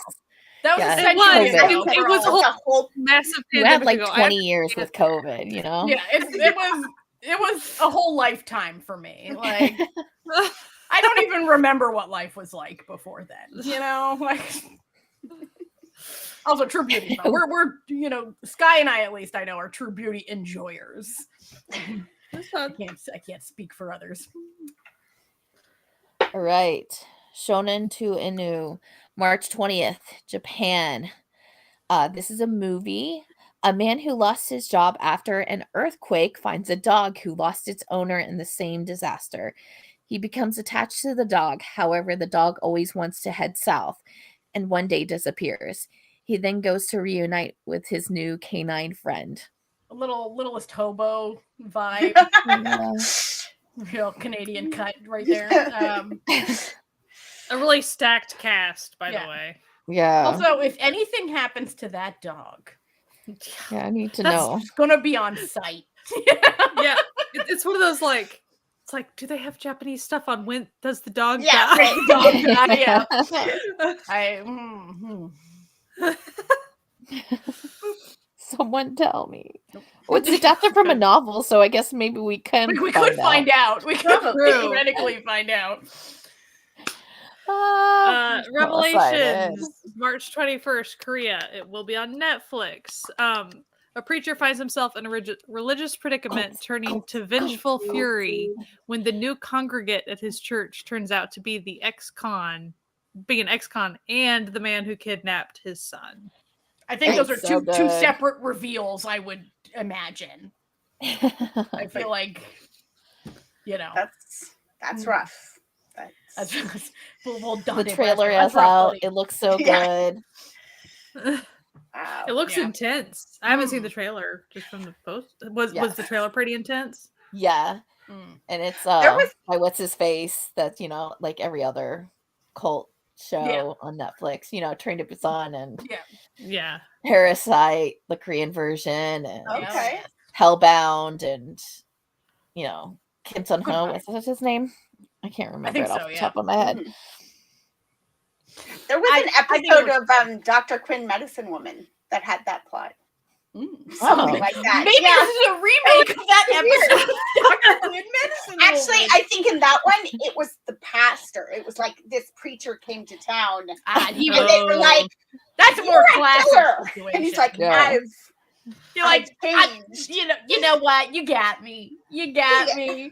That was Yeah, a century ago. It was a whole massive You had pandemic like ago. 20 years with COVID, you know? Yeah, it was a whole lifetime for me. Like I don't even remember what life was like before then. You know, like also True Beauty. We're Sky and I, at least I know, are True Beauty enjoyers. I can't speak for others. All right. Shonen to Inu, March 20th, Japan. This is a movie. A man who lost his job after an earthquake finds a dog who lost its owner in the same disaster. He becomes attached to the dog. However, the dog always wants to head south and one day disappears. He then goes to reunite with his new canine friend. A littlest hobo vibe. Yeah. Real Canadian cut right there. A really stacked cast, by the way. Yeah. Also, if anything happens to that dog, I need to know. It's gonna be on site. Yeah, it's one of those like, it's like, do they have Japanese stuff on when does the dog die? Right. Dog die, yeah. Someone tell me. Well, it's adapted from a novel, so I guess maybe we can. We could find out. We could theoretically find out. Revelations, March 21st, Korea. It will be on Netflix. A preacher finds himself in a religious predicament, turning to vengeful fury when the new congregate at his church turns out to be an ex-con, and the man who kidnapped his son. I think those are two separate reveals, I would imagine. I feel like, that's rough. That's well done. The trailer is out. It looks so good. It looks intense. I haven't seen the trailer just from the post. Was the trailer pretty intense? Yeah. And it's by what's his face, that's like every other cult show on Netflix, Train to Busan and Parasite, the Korean version, and Hellbound, and Kim Sun Ho, what's his name? I can't remember it off the top of my head. There was an episode of Dr. Quinn Medicine Woman that had that plot. Something like that. Maybe this is a remake of that episode. Dr. Quinn Medicine Actually, Woman. I think in that one, it was the pastor. It was like this preacher came to town. And they were like, that's a more classic situation. And he's like, you're like, you know what? You got me. Me.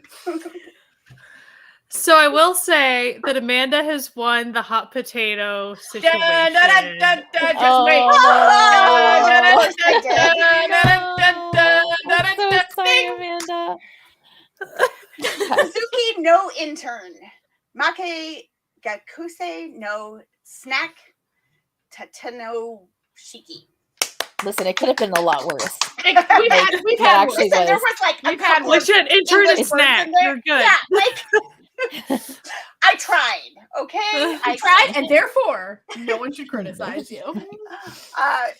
So I will say that Amanda has won the hot potato situation. Just wait. So excited, Amanda. Suzuki no intern. Make Gakuse no snack. Tateno shiki. Listen, it could have been a lot worse. We've had worse. There was like a couple of intern and snack. You're good. Yeah, I tried, okay? I tried, and therefore, no one should criticize you.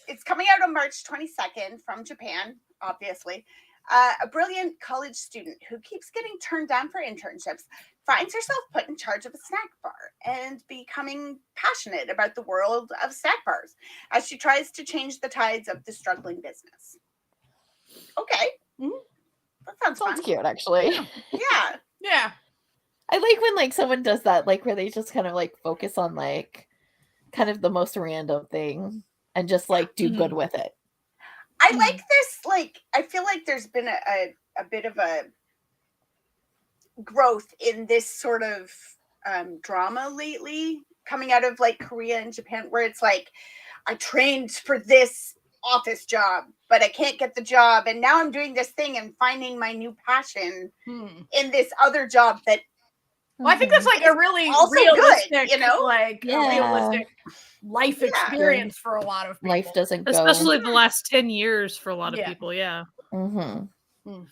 It's coming out on March 22nd from Japan, obviously. A brilliant college student who keeps getting turned down for internships finds herself put in charge of a snack bar and becoming passionate about the world of snack bars as she tries to change the tides of the struggling business. Okay. That sounds fun. Cute, actually. Yeah. I like when someone does that, where they just kind of focus on kind of the most random thing and just do good with it. I like this, like, I feel like there's been a bit of a growth in this sort of drama lately, coming out of like Korea and Japan, where it's like, I trained for this office job, but I can't get the job, and now I'm doing this thing and finding my new passion in this other job that. Well, I think that's like a really realistic, good, you know, like a realistic life experience for a lot of people. Life doesn't go, especially the last 10 years for a lot of people. Yeah. And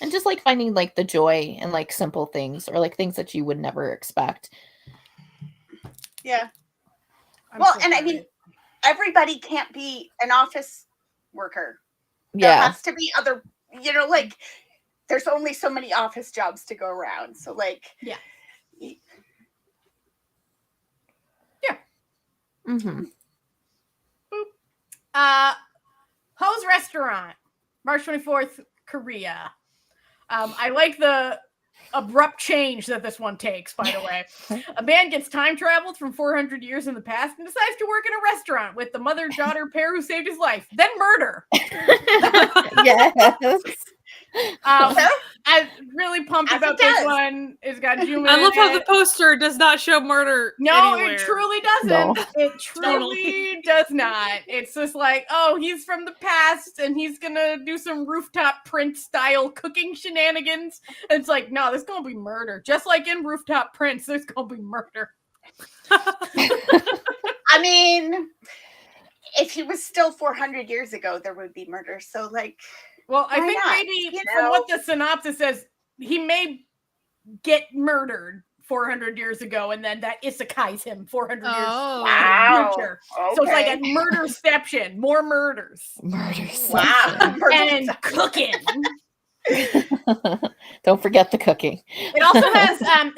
just like finding like the joy in like simple things, or like things that you would never expect. Yeah. Well, and I mean, everybody can't be an office worker. There has to be other, you know, like, there's only so many office jobs to go around. So, like, Ho's Restaurant, March 24th, Korea. I like the abrupt change that this one takes, by the way. A man gets time traveled from 400 years in the past and decides to work in a restaurant with the mother-daughter pair who saved his life. Then murder. Yes. I'm really pumped about this one. It's got Juma. I love how the poster does not show murder. No, anywhere. It truly doesn't. No. It truly does not. It's just like, oh, he's from the past and he's gonna do some rooftop Prince style cooking shenanigans. And it's like, no, there's gonna be murder. Just like in Rooftop Prince, there's gonna be murder. I mean, if he was still 400 years ago, there would be murder. So, like, well, I think maybe from what the synopsis says, he may get murdered 400 years ago, and then that isekais him 400 years in the future. Okay. So it's like a murderception, more murders. Murderception. Wow. And cooking. Don't forget the cooking. It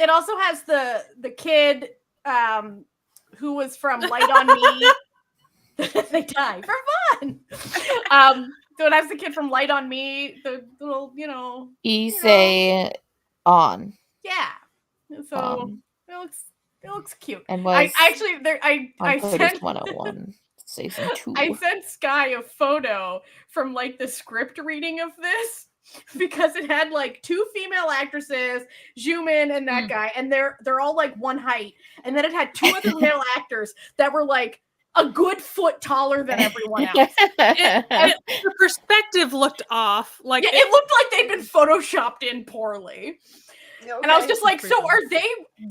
also has the kid who was from Light on Me. They die for fun. So it has the kid from Light on Me, the little, you know. Issei On. Yeah. So it looks cute. And was I sent 101 season 2. I sent Sky a photo from like the script reading of this because it had like 2 female actresses, Jumin and that guy, and they're all like one height, and then it had 2 other male actors that were like a good foot taller than everyone else. And the perspective looked off. Like it looked like they'd been photoshopped in poorly. Okay. And I was just like, so are they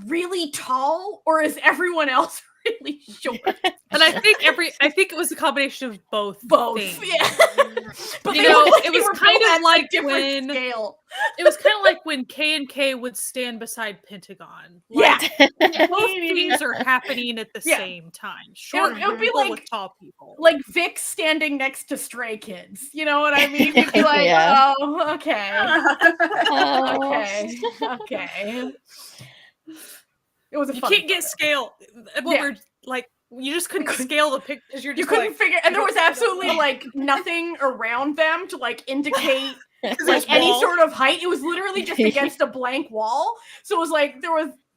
really tall, or is everyone else really short? And I think it was a combination of both. Things. Yeah. But you know, it was kind of like when scale. It was kind of like when K and K would stand beside Pentagon. Like, both things are happening at the same time. Short it would be like with tall people, like Vic standing next to Stray Kids. You know what I mean? You'd be like, oh, okay, okay. It was. You can't get scale. We're like. You just couldn't scale the pictures. You couldn't figure, and there was absolutely like nothing around them to like indicate like any sort of height. It was literally just against a blank wall. So it was like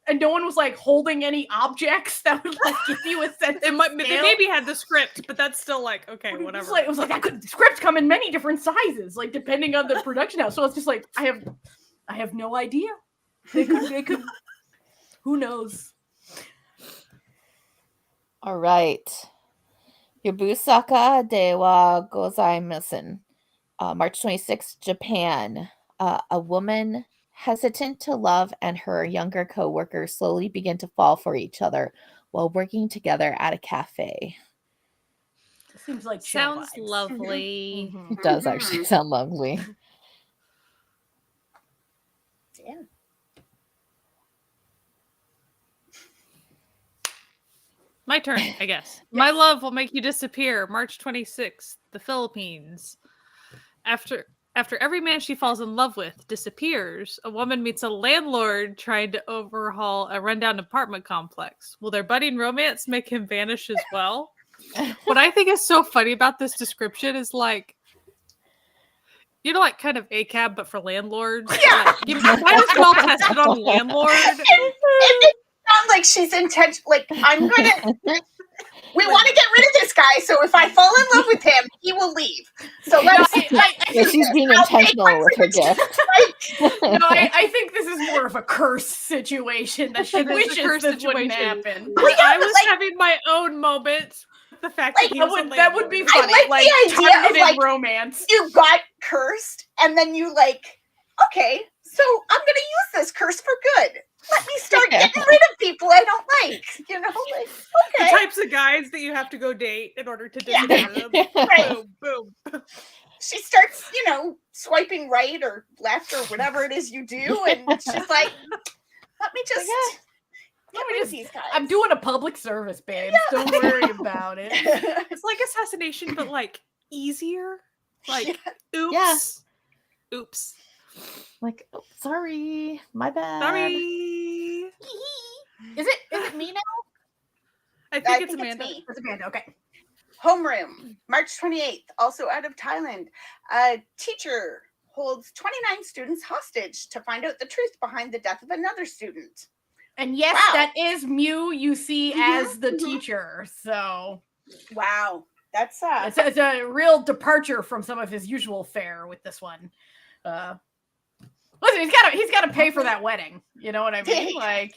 and no one was like holding any objects that would like give you a sense. They maybe had the script, but that's still like okay, whatever. It was like the scripts come in many different sizes, like depending on the production house. So it's just like I have no idea. They could. Who knows? All right. Yobusaka de wa gozaimasen. March 26th, Japan. A woman hesitant to love and her younger co-worker slowly begin to fall for each other while working together at a cafe. Seems like sounds lovely. Mm-hmm. It does actually sound lovely. Yeah. My turn, I guess. Yes. My love will make you disappear. March 26th, the Philippines. After every man she falls in love with disappears, a woman meets a landlord trying to overhaul a rundown apartment complex. Will their budding romance make him vanish as well? What I think is so funny about this description is like, you know, like kind of ACAB, but for landlords. Yeah. Like, you might as well test it on landlord. Sound like she's intention. Like we want to get rid of this guy, so if I fall in love with him, he will leave. So let's. She's being intentional with her gift. No, I think this is more of a curse situation that she wishes this wouldn't happen. Well, I was having my own moments. The fact that that would be funny. I like the idea of like romance. You got cursed, and then you like, okay, so I'm gonna use this curse for good. Let me start getting rid of people I don't like. You know, like okay. The types of guys that you have to go date in order to disappear them. Right. Boom, boom. She starts, swiping right or left or whatever it is you do, and she's like, let me just. These guys. I'm doing a public service, babe. Yeah. Don't worry about it. It's like assassination, but like easier. Like, oops. Yeah. Oops. Like, oh, sorry, my bad. Sorry. Is it me now? I think it's Amanda. It's Amanda. Okay. Homeroom, March 28th, also out of Thailand. A teacher holds 29 students hostage to find out the truth behind the death of another student. And yes, that is Mew you see as the teacher. So, wow, that's it's a real departure from some of his usual fare with this one. Listen, he's got to pay for that wedding. You know what I mean? Like,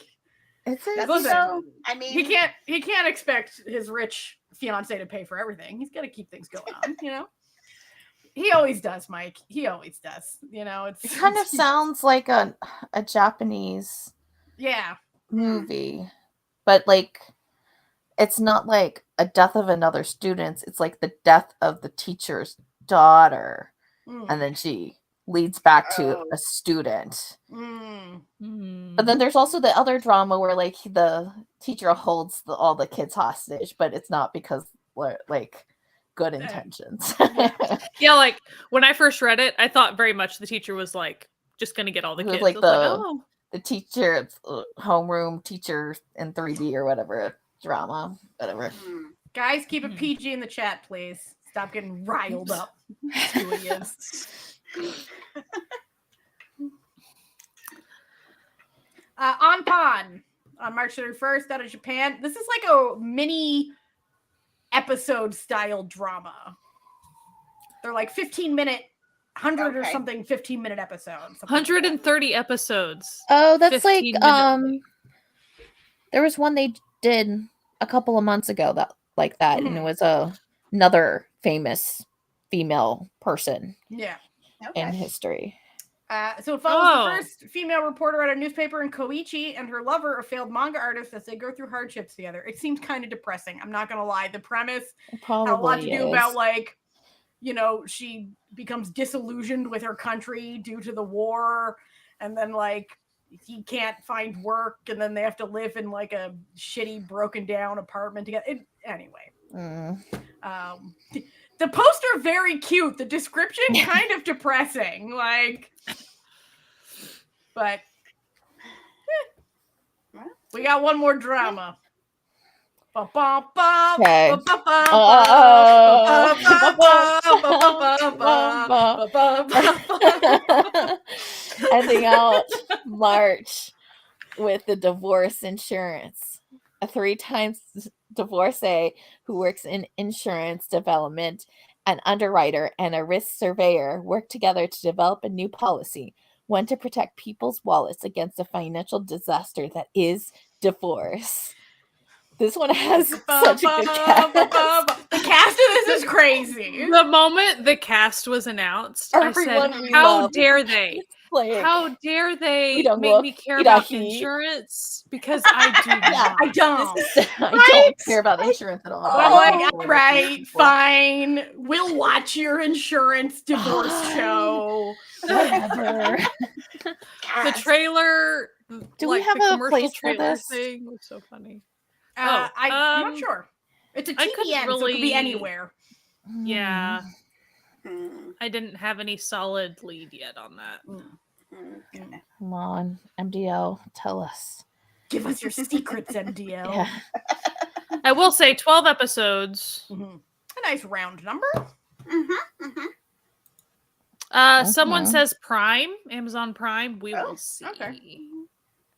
he can't expect his rich fiance to pay for everything. He's got to keep things going on. You know. He always does, Mike. He always does. You know, it kind of sounds like a Japanese movie, but like it's not like a death of another student. It's like the death of the teacher's daughter, and then she leads back to a student. But then there's also the other drama where like the teacher holds all the kids hostage, but it's not because like good intentions. Yeah, like when I first read it, I thought very much the teacher was like just gonna get all the kids. Like the teacher, homeroom teacher in 3D or whatever drama, whatever. Guys, keep it PG in the chat, please. Stop getting riled up. On March 31st out of Japan. This is like a mini episode style drama. They're like 15-minute 100 or something 15-minute episodes. 130 episodes. Oh, that's like there was one they did a couple of months ago that and it was another famous female person. Yeah. In history. So it follows the first female reporter at a newspaper in Koichi and her lover, a failed manga artist, as they go through hardships together. It seems kind of depressing. I'm not gonna lie. The premise had a lot to do about like, she becomes disillusioned with her country due to the war, and then like he can't find work, and then they have to live in like a shitty, broken down apartment together. Anyway. The poster very cute. The description kind of depressing. Like, but we got one more drama. Okay. Ending out March with the divorce insurance. A 3-time divorcee who works in insurance development, an underwriter, and a risk surveyor work together to develop a new policy, one to protect people's wallets against a financial disaster that is divorce. This one has such a good cast. The cast of this is crazy. The moment the cast was announced, I said, how dare they? Like, how dare they make me care about insurance? Because I do not. I don't. I don't care about insurance at all. I'm like, right, fine. We'll watch your insurance divorce show. Whatever. The trailer. Do we have a place for this? Thing was so funny. I'm not sure. It's a TVN, so it could be anywhere. Yeah. I didn't have any solid lead yet on that. Come on, MDL, tell us. Give us your secrets, MDL. Yeah. I will say 12 episodes. A nice round number. Someone says Prime, Amazon Prime. We will see.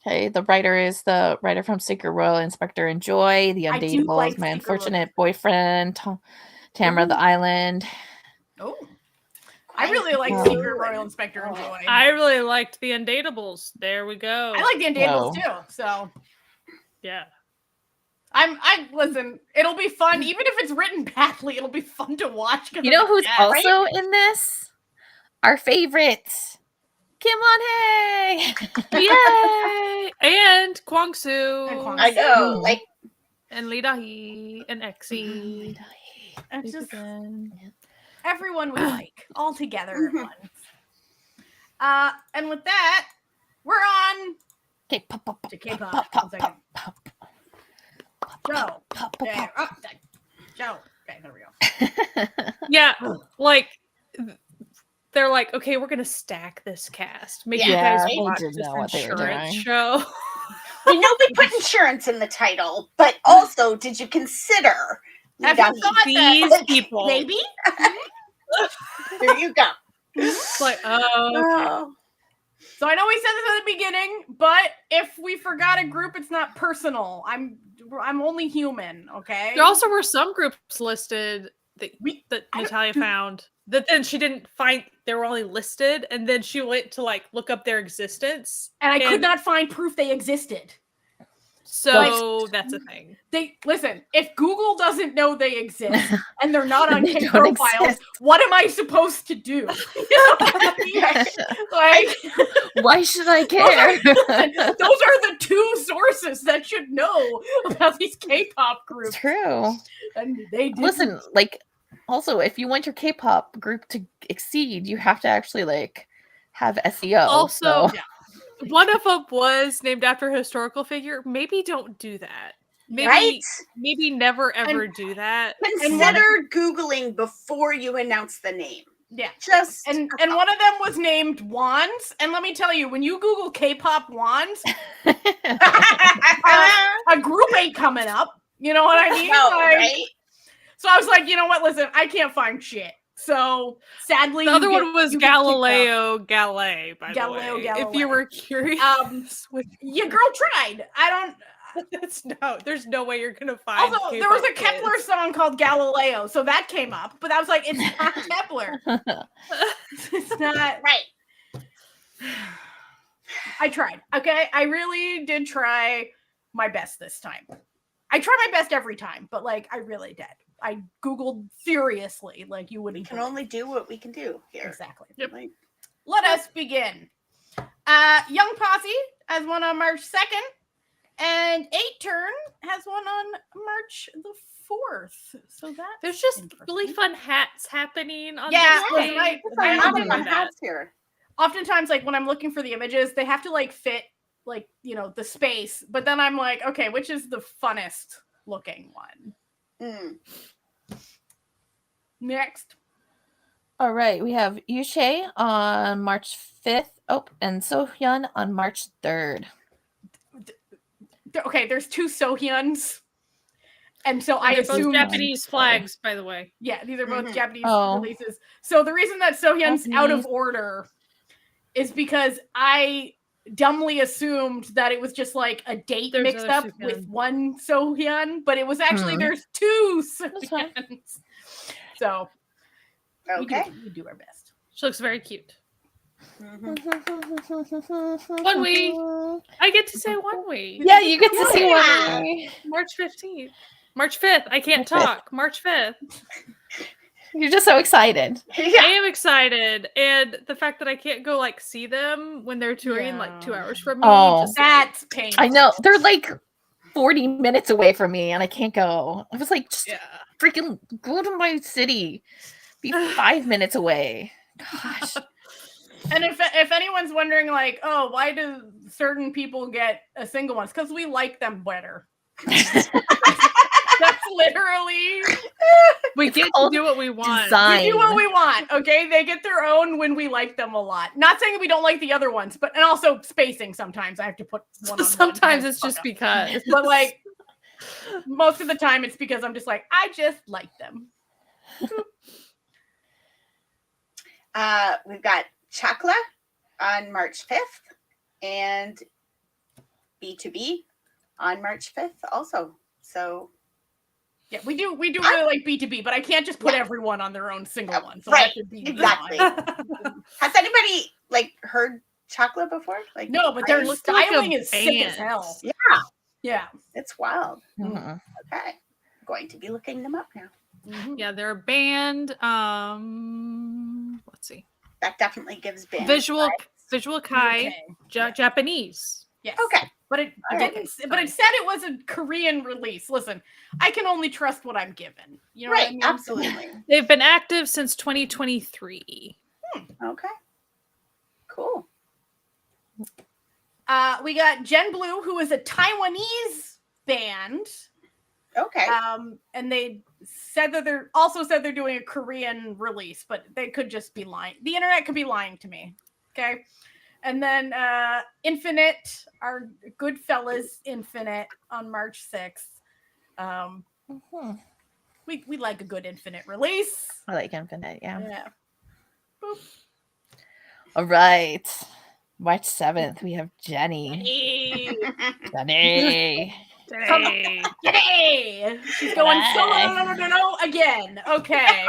Okay, the writer is the writer from Secret Royal Inspector and Joy, The Undateables, My Unfortunate Boyfriend, Tamara the Island. I really like Secret Royal Inspector and Joy. I really liked the Undateables. There we go. I like the Undateables too. So yeah. I listen, it'll be fun. Even if it's written badly, it'll be fun to watch. You know who's also in this? Our favorite. Kim Won-hee! Yay! And Kwang Soo. I know, like, and Lee Da-hee and Exy. And just everyone we like all together at once. And with that, we're on K-pop. to K-pop. One second. Joe. Yeah. Oh, Joe. Okay, there we go. Yeah, like they're like, okay, we're gonna stack this cast. Make you guys watch this insurance show. We know we put insurance in the title, but also, did you consider have you thought these people? Maybe. There you go. It's like, okay. So I know we said this at the beginning, but if we forgot a group, it's not personal. I'm only human, okay? There also were some groups listed that Natalia found that then she didn't find. They were only listed, and then she went to like look up their existence, and I could not find proof they existed. So that's a thing. Listen, if Google doesn't know they exist and they're not on K profiles, what am I supposed to do? You know what I mean? Like, why should I care? Those are the two sources that should know about these K-pop groups. It's true. And they didn't. Listen, like, also, if you want your K-pop group to exceed, you have to actually like have SEO. Also, one of them was named after a historical figure. Maybe don't do that. Maybe never ever do that. Consider Googling before you announce the name. Yeah. And one of them was named Wands. And let me tell you, when you Google K-pop Wands, a group ain't coming up. You know what I mean? No, right? So I was like, you know what? Listen, I can't find shit. So sadly, the other one was Galileo Galilei. By the way, if you were curious, your girl tried. I don't. There's no way you're gonna find. Also, there was a Kepler song called Galileo, so that came up. But I was like, it's not Kepler. It's not right. I tried. Okay, I really did try my best this time. I try my best every time, but like I really did. I Googled furiously, like you wouldn't. We can only do what we can do here. Exactly. Yep. Let us begin. Young Posse has one on March 2nd, and 8 Turn has one on March the 4th. So that there's just really fun hats happening on hats here. Oftentimes, like when I'm looking for the images, they have to like fit like the space, but then I'm like, okay, which is the funnest looking one? Next. All right, we have Yuche on March 5th. Oh, and Sohyun on March 3rd. Okay, there's 2 Sohyuns. And so I assume Japanese flags, by the way. Yeah, these are both Japanese releases. So the reason that Sohyun's out of order is because I dumbly assumed that it was just like a date mixed up with one Sohyun, but it was actually there's 2 Sohyuns. So okay, we do our best. She looks very cute. One week. I get to say one week. Yeah, you get to see one week. March 15th. March 5th. I can't talk. March 5th. You're just so excited. I am excited, and the fact that I can't go like see them when they're touring like 2 hours from me. That's painful. I know they're like 40 minutes away from me, and I can't go. I was like, just freaking go to my city. Be 5 minutes away. Gosh. And if anyone's wondering, like, oh, why do certain people get a single ones? Because we like them better. That's literally we get to do what we want. Design. We do what we want. Okay, they get their own when we like them a lot. Not saying we don't like the other ones, but and also spacing. Sometimes I have to put one. Sometimes it's just because. But like most of the time, it's because I'm just like I just like them. We've got Chakla on March 5th and B2B on March 5th also. So Yeah, we do really like B2B, but I can't just put everyone on their own single one. So right, exactly. Has anybody like heard Chocolate before? Like, no, but their styling is sick as hell. Yeah. Yeah. It's wild. Mm-hmm. Okay. Going to be looking them up now. Mm-hmm. Yeah, they're a band. Let's see. That definitely gives band Visual Kai, Japanese. Yes. Okay. But it said it was a Korean release. Listen, I can only trust what I'm given. You know what I mean? Absolutely. They've been active since 2023. Okay. Cool. We got Gen Blue, who is a Taiwanese band. Okay. And they said that they're doing a Korean release, but they could just be lying. The internet could be lying to me. Okay. And then Infinite, our good fellas Infinite on March 6th. We like a good Infinite release. I like Infinite, Yeah. Boop. All right. March 7th, we have Jenny. Jenny. Yay! She's going solo again. Okay.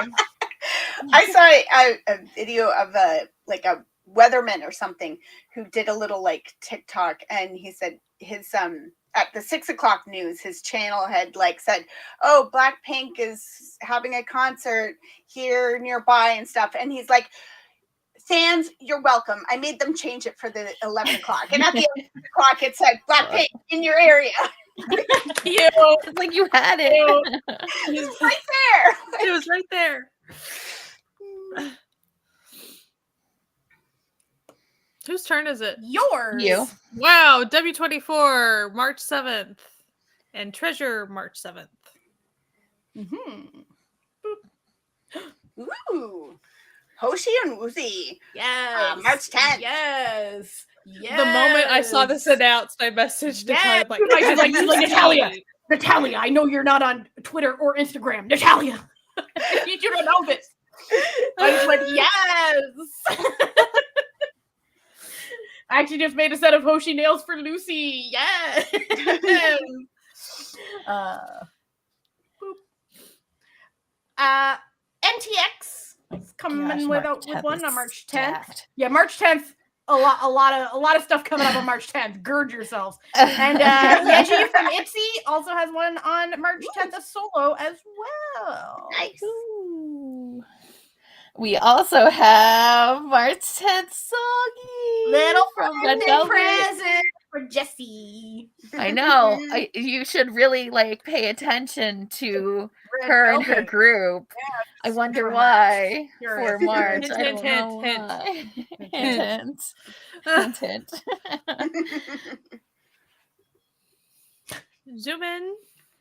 I saw a video of a weatherman or something who did a little like TikTok, and he said his at the 6:00 news, his channel had like said, "Oh, Blackpink is having a concert here nearby and stuff," and he's like, "Fans, you're welcome. I made them change it for the 11:00, and at the 11:00 it said Blackpink in your area." Cute. It's like you had it. It was right there. It was right there. Whose turn is it? Yours. You. Wow, W24, March 7th. And Treasure, March 7th. Mm-hmm. Ooh. Hoshi and Woozy. Yes. March 10th. Yes. Yes. The moment I saw this announced, I messaged Natalia. Natalia, I know you're not on Twitter or Instagram. Natalia, I need you to know this. I just went, yes. I actually just made a set of Hoshi nails for Lucy. Yes. NTX is coming with one on March 10th. Stacked. Yeah, March 10th. A lot of stuff coming up on March 10th. Gird yourselves. And Yeji from ITZY also has one on March 10th, a solo as well. Nice. Ooh. We also have March 10th Soggy. Little from Red Velvet. present for Jessie. I know. You should really pay attention to her and her group. I wonder why for March. I don't know why. Hint. Zoom in,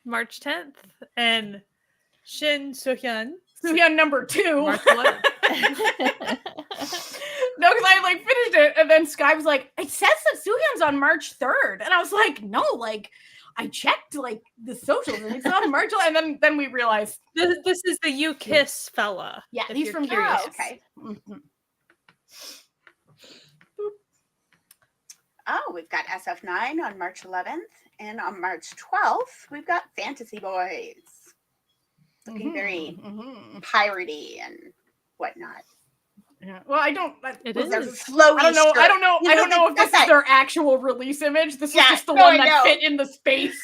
March 10th. And Shin Soohyun. Soohyun number 2. March 11th. No, because I finished it, and then Sky was like, "It says that Soohyun's on March 3rd," and I was like, "No, I checked the socials, and it's on March." And then we realized this is the You Kiss fella. Yeah, he's from Curious. Oh, okay. Mm-hmm. Oh, we've got SF9 on March 11th, and on March 12th, we've got Fantasy Boys. Looking very piratey and whatnot. Yeah. Well, I don't. It is. Flowy I don't know. shirt. I don't know if this is their actual release image. This is just the one that fit in the space.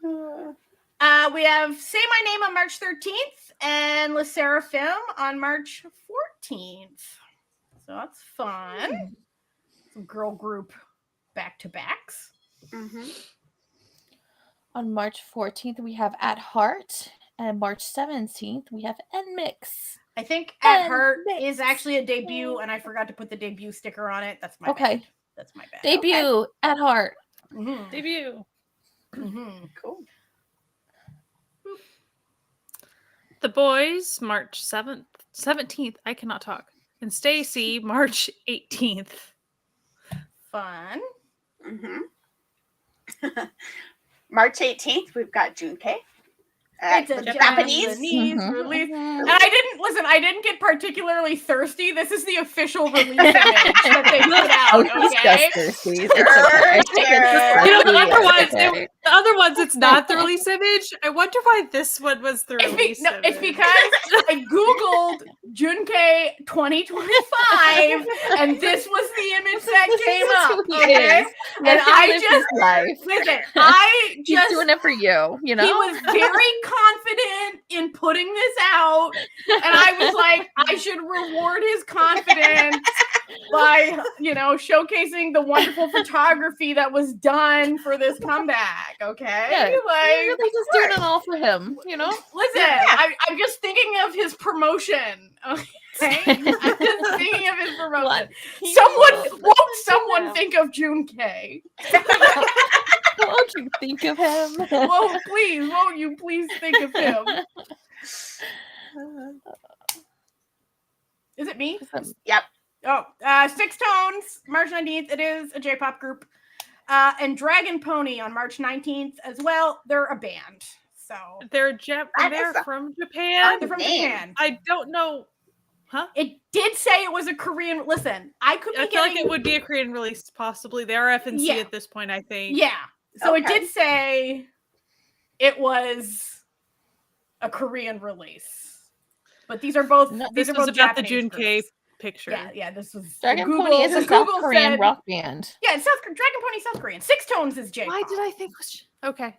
We have Say My Name on March 13th and Le Seraphim on March 14th. So that's fun. Some girl group back-to-backs. Mm-hmm. On March 14th, we have At Heart. And March 17th, we have NMix. I think At Heart is actually a debut, and I forgot to put the debut sticker on it. That's my bad. That's my bad. Debut At Heart. Mm-hmm. Debut. Mm-hmm. Cool. The Boys, March 17th. I cannot talk. And Stacy, March 18th. Fun. Mm-hmm. March 18th, we've got Junpei. It's a Japanese release. And I didn't get particularly thirsty. This is the official release image that they put out. Okay. Thirsty. It's okay. The other ones, it's not the release image. I wonder why this one was the release image. It's because I Googled Junkei 2025 and this was the image that came up. Okay. And he's doing it for you, you know? He was very confident in putting this out, and I was like, I should reward his confidence by, showcasing the wonderful photography that was done for this comeback. Okay, yeah, you're really just doing it all for him, you know. Listen, I'm just thinking of his promotion. Okay, I'm just thinking of his promotion. Someone think of Junkei? Won't you think of him? Won't you please think of him? Is it me? Yep. Oh, Six Tones, March 19th. It is a J-pop group. And Dragon Pony on March 19th as well. They're a band. So they're from Japan. They're from Japan. I don't know. Huh? It did say it was a Korean. Listen, I feel like it would be a Korean release, possibly. They are FNC at this point, I think. Yeah. So it did say it was a Korean release, but these are both. This was about Japanese the Junkei picture. Yeah. This was Dragon Pony is a South Korean rock band. Yeah, Dragon Pony South Korean. Six Tones is J-pop. Why did I think was okay?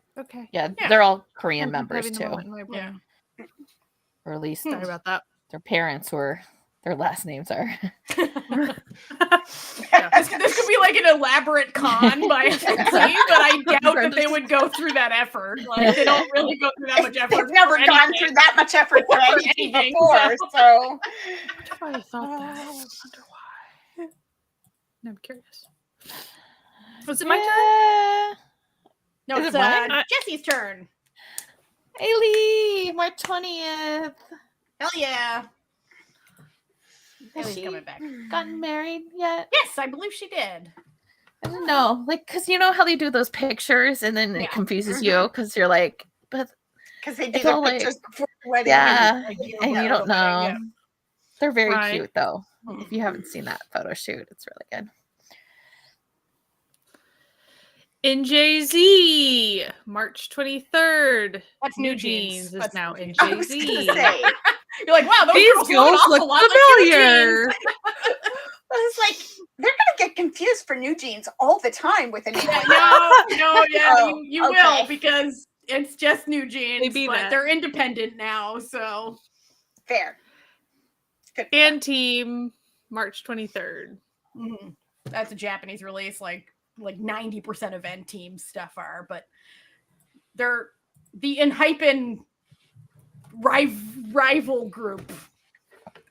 Yeah, they're all Korean members too. Yeah. Or at least sorry about that. Their parents were. Their last names are. This could be like an elaborate con by FNC, but I doubt that they would go through that effort. Like they don't really go through that much effort. They've never gone through that much effort for anything before. So I thought that. I wonder why. I'm curious. Was it my turn? No, it's Jesse's turn. Ailey, March 20th. Hell yeah. Has she coming back. Gotten married yet? Yes, I believe she did. I don't know, because you know how they do those pictures and then it confuses you because you're like, but because they do the pictures before the wedding. Yeah, and you don't know. Yeah. They're very cute though. If you haven't seen that photo shoot, it's really good. NJZ, March 23rd. That's New Jeans. Is now NJZ. You're like, wow, these girls look familiar. I was like, they're gonna get confused for New Jeans all the time with a new one. You will because it's just New Jeans, but they're independent now, so fair. And Team, March 23rd. Mm-hmm. That's a Japanese release, like 90% of N Team stuff are, but they're the Enhypen rival group.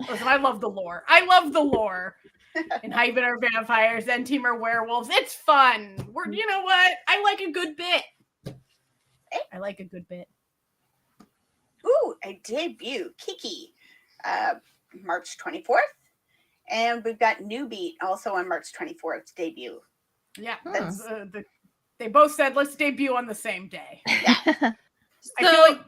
Listen, I love the lore. Enhypen are vampires, N Team are werewolves. It's fun. You know what? I like a good bit. Ooh, a debut. Kiki, March 24th. And we've got New Beat also on March 24th debut. Yeah, that's they both said let's debut on the same day. Yeah. I feel like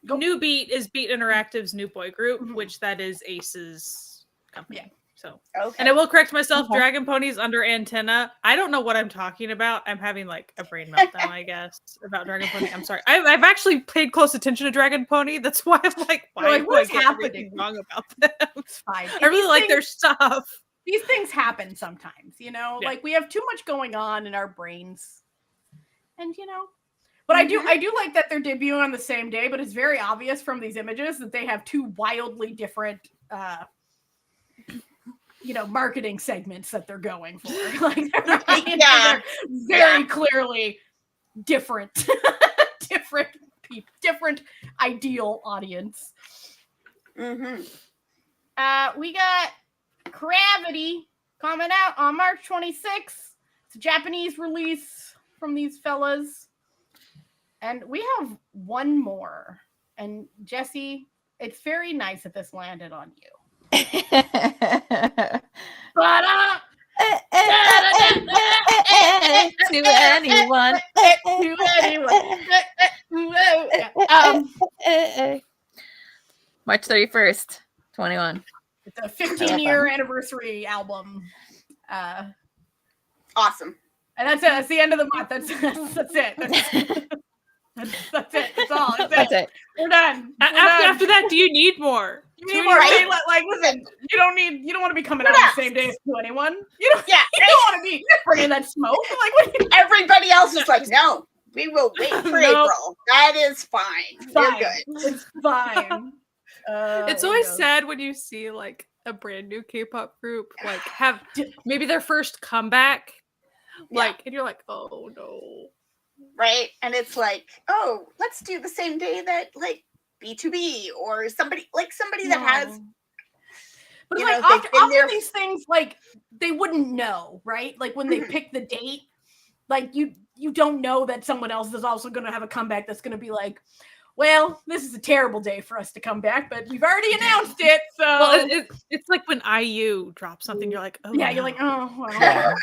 New Beat is Beat Interactive's new boy group, which that is Ace's company. Yeah. So, and I will correct myself. Dragon Pony's under Antenna. I don't know what I'm talking about. I'm having like a brain meltdown, I guess, about Dragon Pony. I'm sorry. I've actually paid close attention to Dragon Pony. That's why I'm like, why what's happening wrong about them? It's fine. I really like their stuff. These things happen sometimes, like we have too much going on in our brains, and but I do like that they're debuting on the same day, but it's very obvious from these images that they have two wildly different marketing segments that they're going for. Like they're very clearly different different ideal audience. We got Gravity coming out on March 26th. It's a Japanese release from these fellas. And we have one more. And Jesse, it's very nice that this landed on you. To anyone. March 31st, 21. It's a 15-year anniversary album. Awesome. And that's it. That's the end of the month. That's it. That's it. That's all. That's it. We're done. After that, do you need more? You need more. Right? Like, listen, you don't want to be coming out on the same day as anyone. You don't want to be bringing that smoke. Like, everybody else is like, no, we will wait for April. That is fine. We're good. It's fine. It's always sad when you see like a brand new K-pop group like have maybe their first comeback, like, and you're like, oh no. Right. And it's like, oh, let's do the same day that like B2B or somebody that has. But it's like often these things, like, they wouldn't know, right? Like when they pick the date, like you don't know that someone else is also going to have a comeback that's going to be like, well, this is a terrible day for us to come back, but we've already announced it. So well, it's like when IU drops something, you're like, oh yeah, you're like, oh well,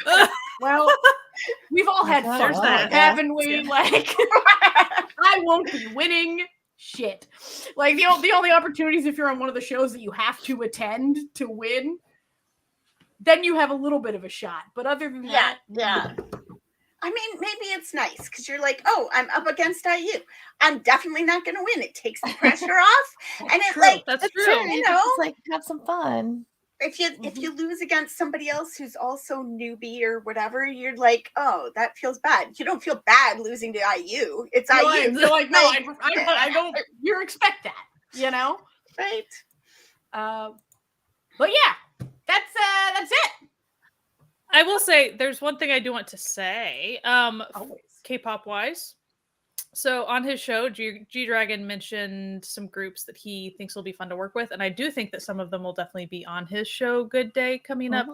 well, we've all had fun, haven't we? Like, I won't be winning shit. Like the only opportunities if you're on one of the shows that you have to attend to win, then you have a little bit of a shot. But other than that, yeah. I mean, maybe it's nice because you're like, oh, I'm up against IU. I'm definitely not going to win. It takes the pressure off, and it true. like that's true. You know, just, like, have some fun. If you lose against somebody else who's also newbie or whatever, you're like, oh, that feels bad. You don't feel bad losing to IU. It's IU. You're like, no, I don't. You expect that, you know, right? But yeah, that's it. I will say there's one thing I do want to say, K-pop wise. So on his show, G-Dragon mentioned some groups that he thinks will be fun to work with, and I do think that some of them will definitely be on his show Good Day coming up.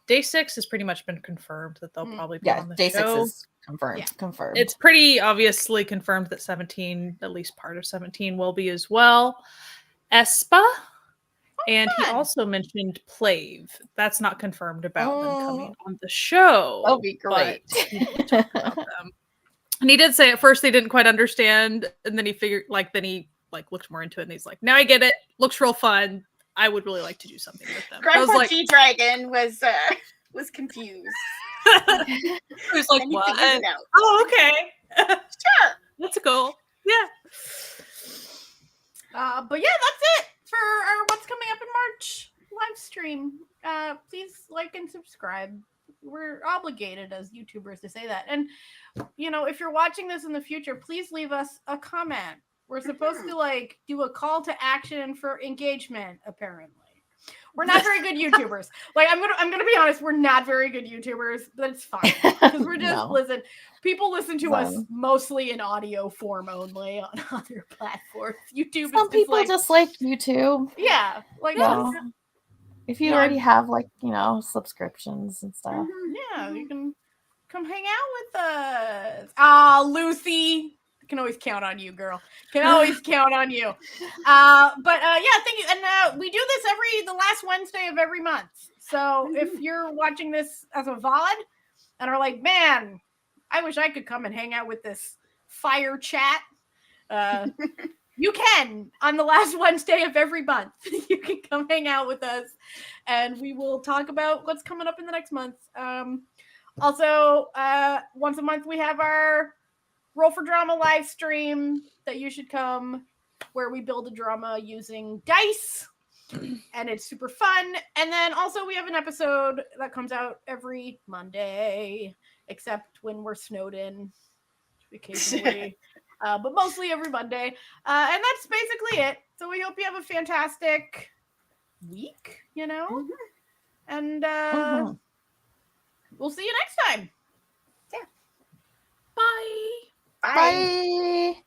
Day 6 has pretty much been confirmed that they'll probably be on the Day show. 6 is confirmed. Yeah. Confirmed. It's pretty obviously confirmed that 17, at least part of 17, will be as well. aespa. And he also mentioned Plave. That's not confirmed about them coming on the show. That'll be great. But he did talk about them. And he did say at first they didn't quite understand, and then he figured, like, then he like looked more into it, and he's like, "Now I get it. Looks real fun. I would really like to do something with them." Grandpa G-Dragon was confused. He was like, "What? Oh, okay, sure, that's cool. Yeah." But yeah, that's it for our what's coming up in March live stream. Please like and subscribe. We're obligated as YouTubers to say that. And, you know, if you're watching this in the future, please leave us a comment. We're supposed to, like, do a call to action for engagement, apparently. We're not very good YouTubers. Like, I'm gonna be honest, we're not very good YouTubers, but it's fine. Because we're just, people listen to us mostly in audio form only on other platforms. YouTube Some people just like YouTube. Yeah. Like, if you already have, like, you know, subscriptions and stuff. Yeah, you can come hang out with us. Lucy. I can always count on you, girl. Can always count on you. Yeah, thank you. And we do this the last Wednesday of every month. So if you're watching this as a VOD and are like, man, I wish I could come and hang out with this fire chat. You can on the last Wednesday of every month. You can come hang out with us and we will talk about what's coming up in the next month. Also, once a month we have our Roll for Drama live stream that you should come, where we build a drama using dice and it's super fun. And then also we have an episode that comes out every Monday, except when we're snowed in occasionally. But mostly every Monday. And that's basically it. So we hope you have a fantastic week, you know? And we'll see you next time. Yeah. Bye. Bye.